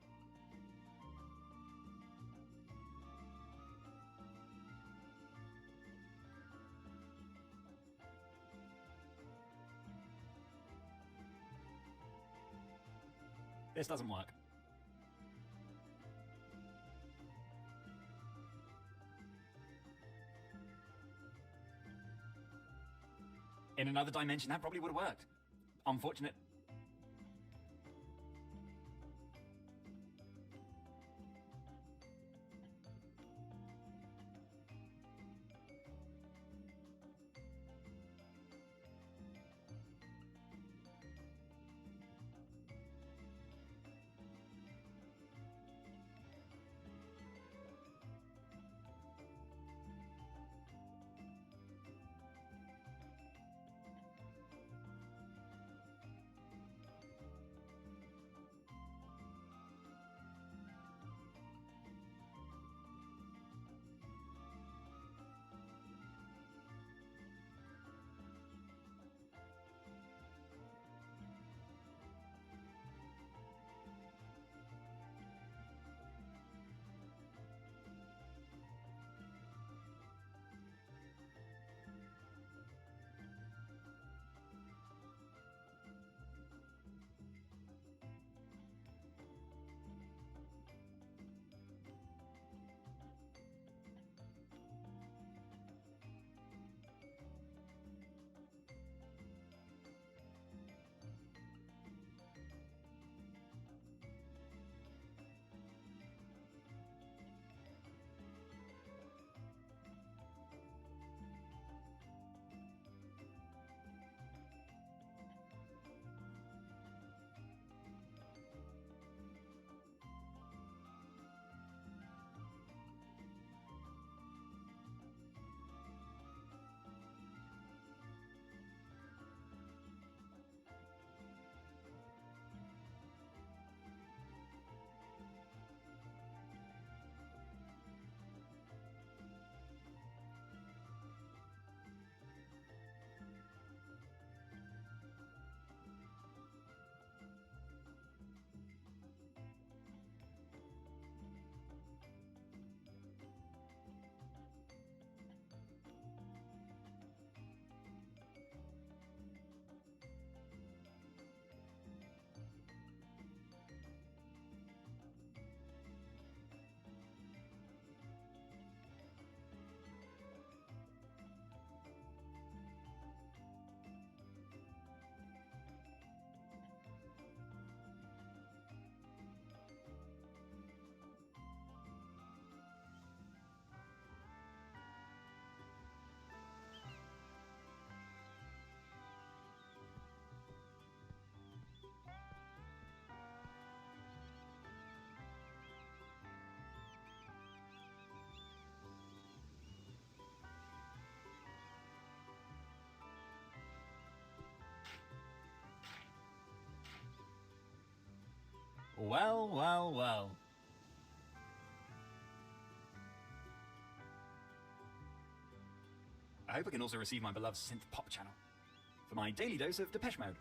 This doesn't work. In another dimension, that probably would have worked. Unfortunate. Well, well, well. I hope I can also receive my beloved synth pop channel for my daily dose of Depeche Mode.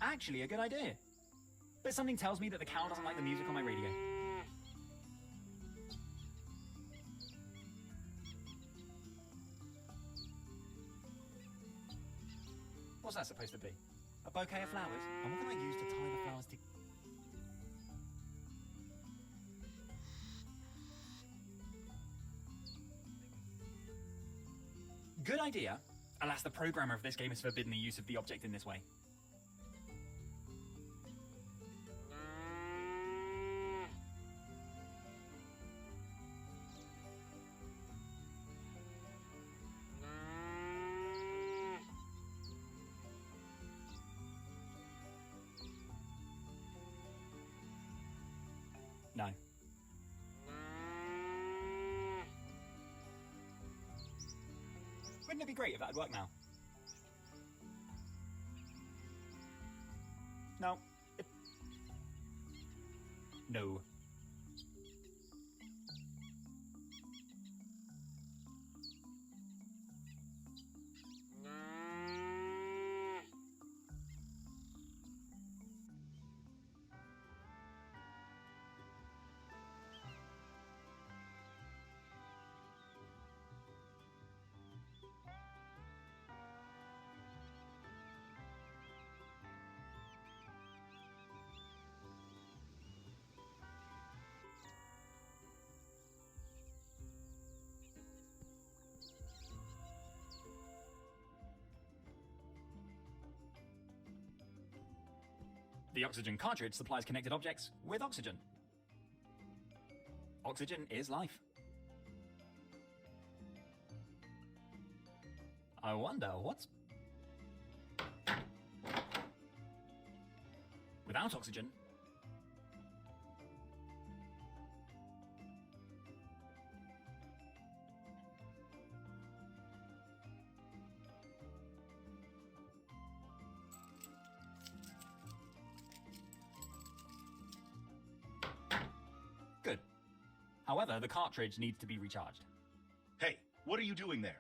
Actually, a good idea. But something tells me that the cow doesn't like the music on my radio. What's that supposed to be? A bouquet of flowers? And what can I use to tie the flowers to... Good idea. Alas, the programmer of this game has forbidden the use of the object in this way. No. Wouldn't it be great if that would work now? No. No. The oxygen cartridge supplies connected objects with oxygen. Oxygen is life. I wonder what's... Without oxygen... Good. However, the cartridge needs to be recharged. Hey, what are you doing there?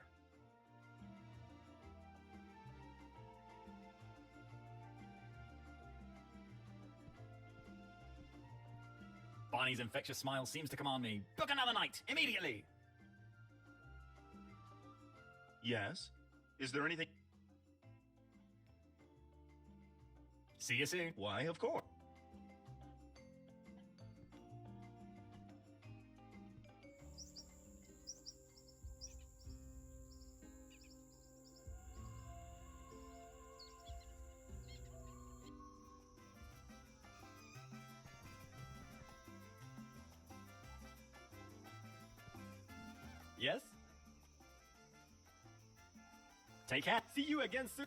Barney's infectious smile seems to command me. Book another night, immediately! Yes? Is there anything? See you soon. Why, of course. Yes? Take care. See you again soon.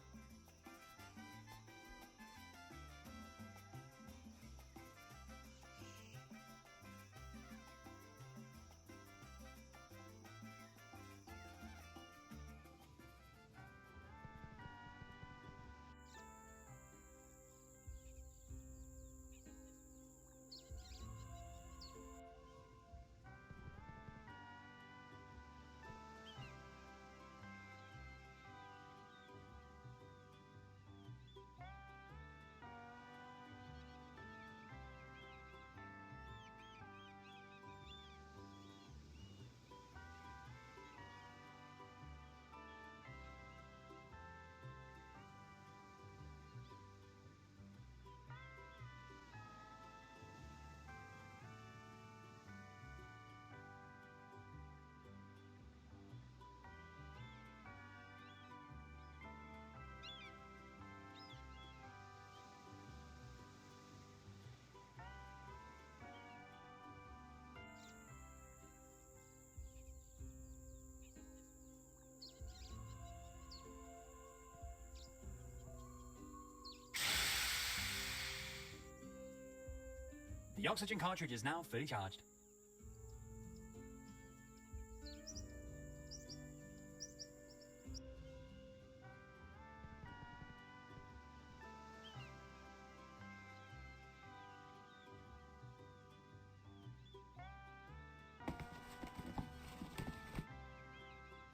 The oxygen cartridge is now fully charged.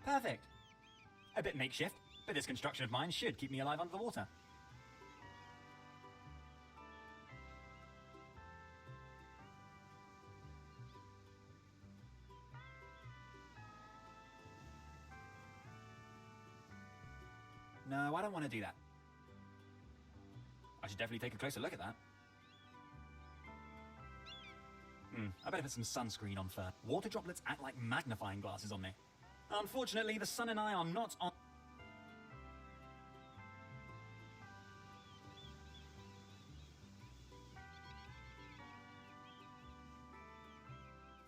Perfect. A bit makeshift, but this construction of mine should keep me alive under the water. No, I don't want to do that. I should definitely take a closer look at that. I better put some sunscreen on first. Water droplets act like magnifying glasses on me. Unfortunately, the sun and I are not on...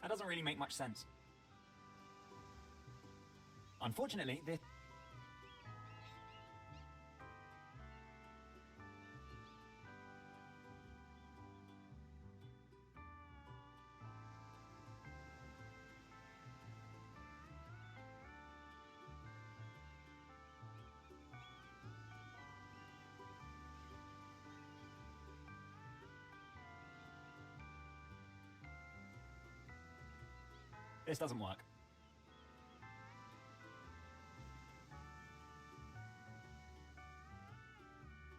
That doesn't really make much sense. Unfortunately, this doesn't work.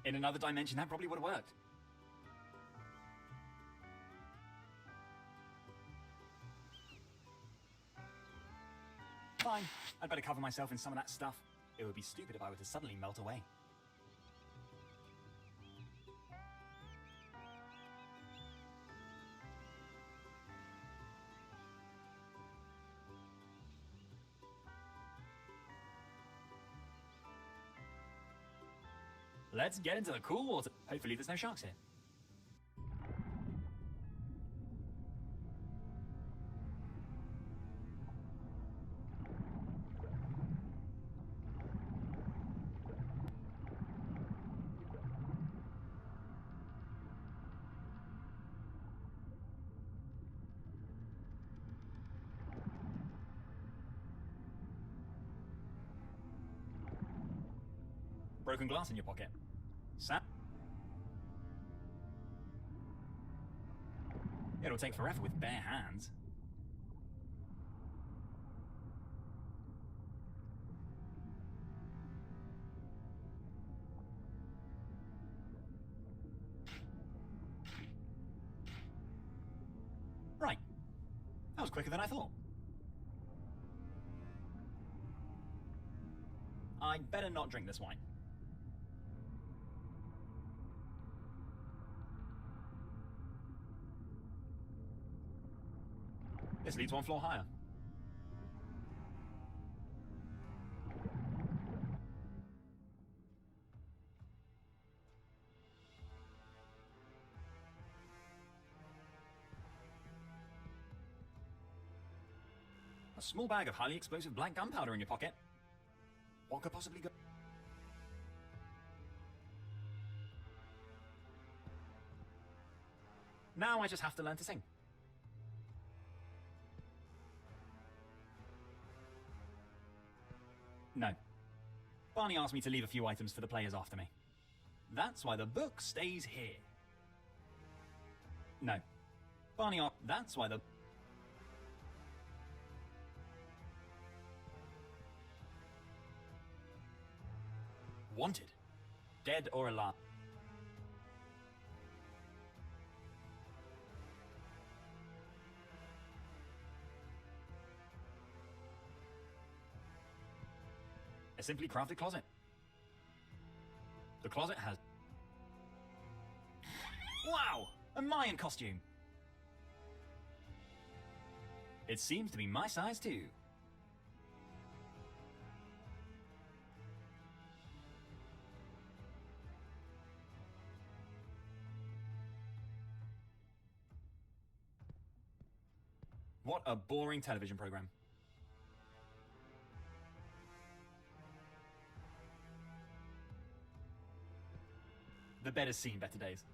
In another dimension, that probably would have worked. Fine. I'd better cover myself in some of that stuff. It would be stupid if I were to suddenly melt away. Let's get into the cool water. Hopefully there's no sharks here. Broken glass in your pocket. Sam? It'll take forever with bare hands. Right. That was quicker than I thought. I'd better not drink this wine. This leads one floor higher. A small bag of highly explosive black gunpowder in your pocket. What could possibly go... Now I just have to learn to sing. No. Barney asked me to leave a few items for the players after me. That's why the book stays here. No. Barney asked... That's why the... Wanted. Dead or alive. A simply crafted closet. The closet has... Wow! A Mayan costume! It seems to be my size too. What a boring television program. The bed has seen better days.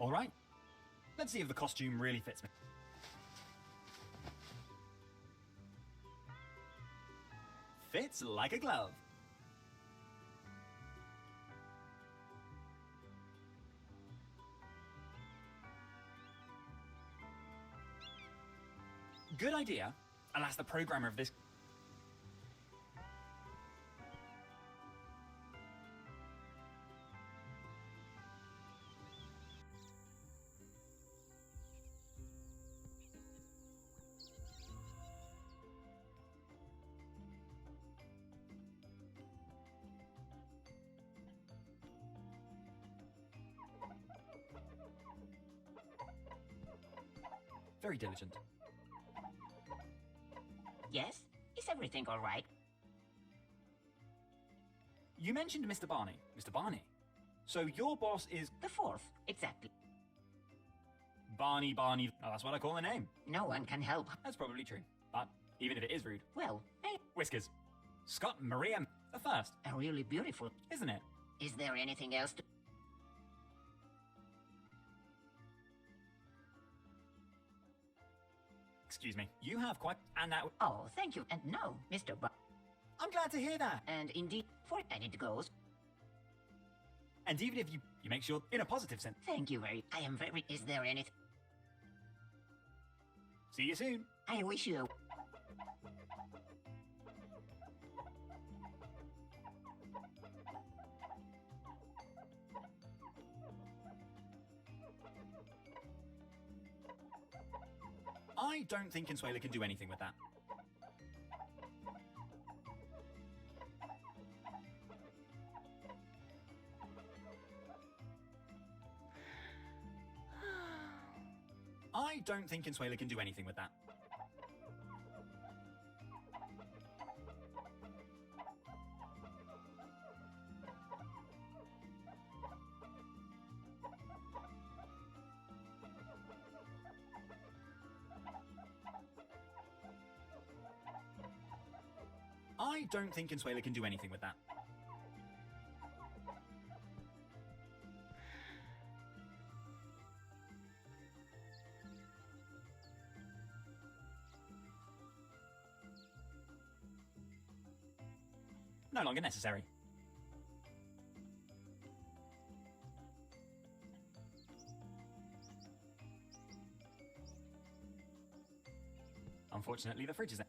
All right. Let's see if the costume really fits me. Fits like a glove. Good idea. I'll ask the programmer of this. Very diligent. Yes? Is everything all right? You mentioned Mr. Barney. Mr. Barney? So your boss is The fourth, exactly. Barney. Oh, that's what I call the name. No one can help. That's probably true. But even if it is rude. Well, hey, Whiskers. Scott Maria the first, a really beautiful. isn't it? Is there anything else to... Excuse me. You have quite... And that... Oh, thank you. And no, Mr. I'm glad to hear that. And indeed, and it goes. And even if you make sure in a positive sense. Thank you very... I am very... Is there anything... See you soon. I wish you... I don't think Consuela can do anything with that. I don't think Consuela can do anything with that. I don't think Consuela can do anything with that. No longer necessary. Unfortunately, the fridge is...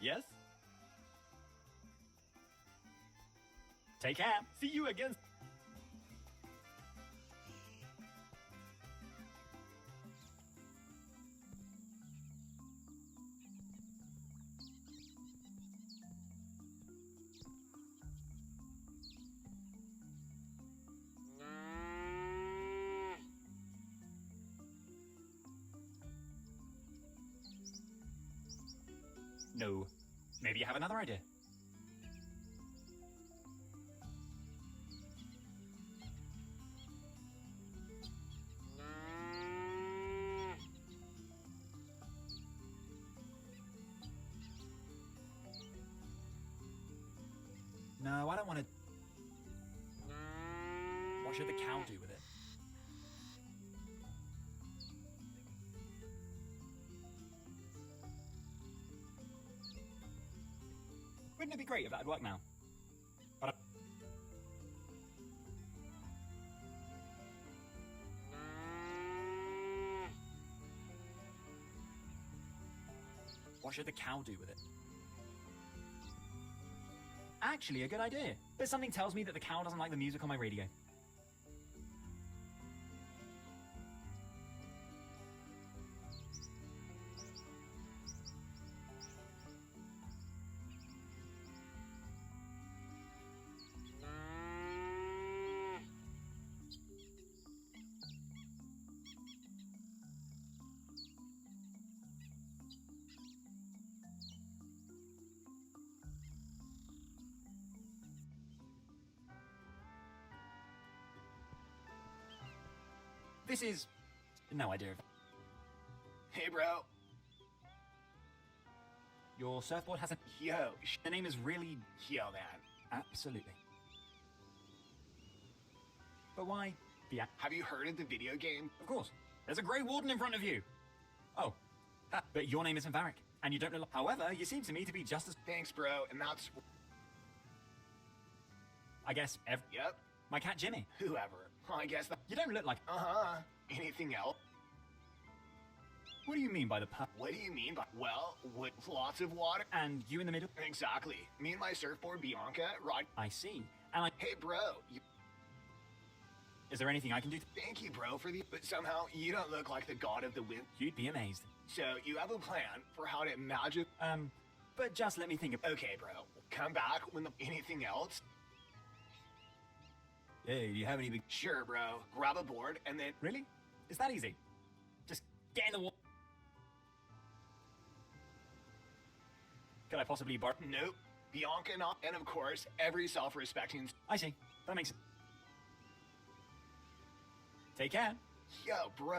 Yes? Take care. See you again. No. Maybe you have another idea. No, I don't want to... What should the cow do with it? Wouldn't it be great if that'd work now? But what should the cow do with it? Actually, a good idea. But something tells me that the cow doesn't like the music on my radio. This is no idea of. Hey, bro. Your surfboard hasn't. Yo, The name is really yo, man. absolutely. But why? Yeah, Have you heard of the video game? of course. There's a Grey Warden in front of you. Oh, ha, but your name isn't Varric, and you don't look. However, you seem to me to be just as. Thanks, bro. And that's I guess. yep. My cat Jimmy. Whoever. I guess that. You don't look like. Anything else? What do you mean by the pup? What do you mean by? Well, with lots of water. And you in the middle? Exactly. Me and my surfboard, Bianca, ride. I see. And I. Hey, bro. Is there anything I can do? Thank you, bro, for the. But somehow you don't look like the god of the wind. You'd be amazed. So you have a plan for how to magic. But just let me think of. Okay, bro. Come back when the. Anything else? Hey, do you have any big. Sure, bro. Grab a board and then. Really? Is that easy? Just get in the water. Could I possibly borrow? Nope. Bianca not. And of course, every self-respecting. I see. That makes. Take care. Yo, bro.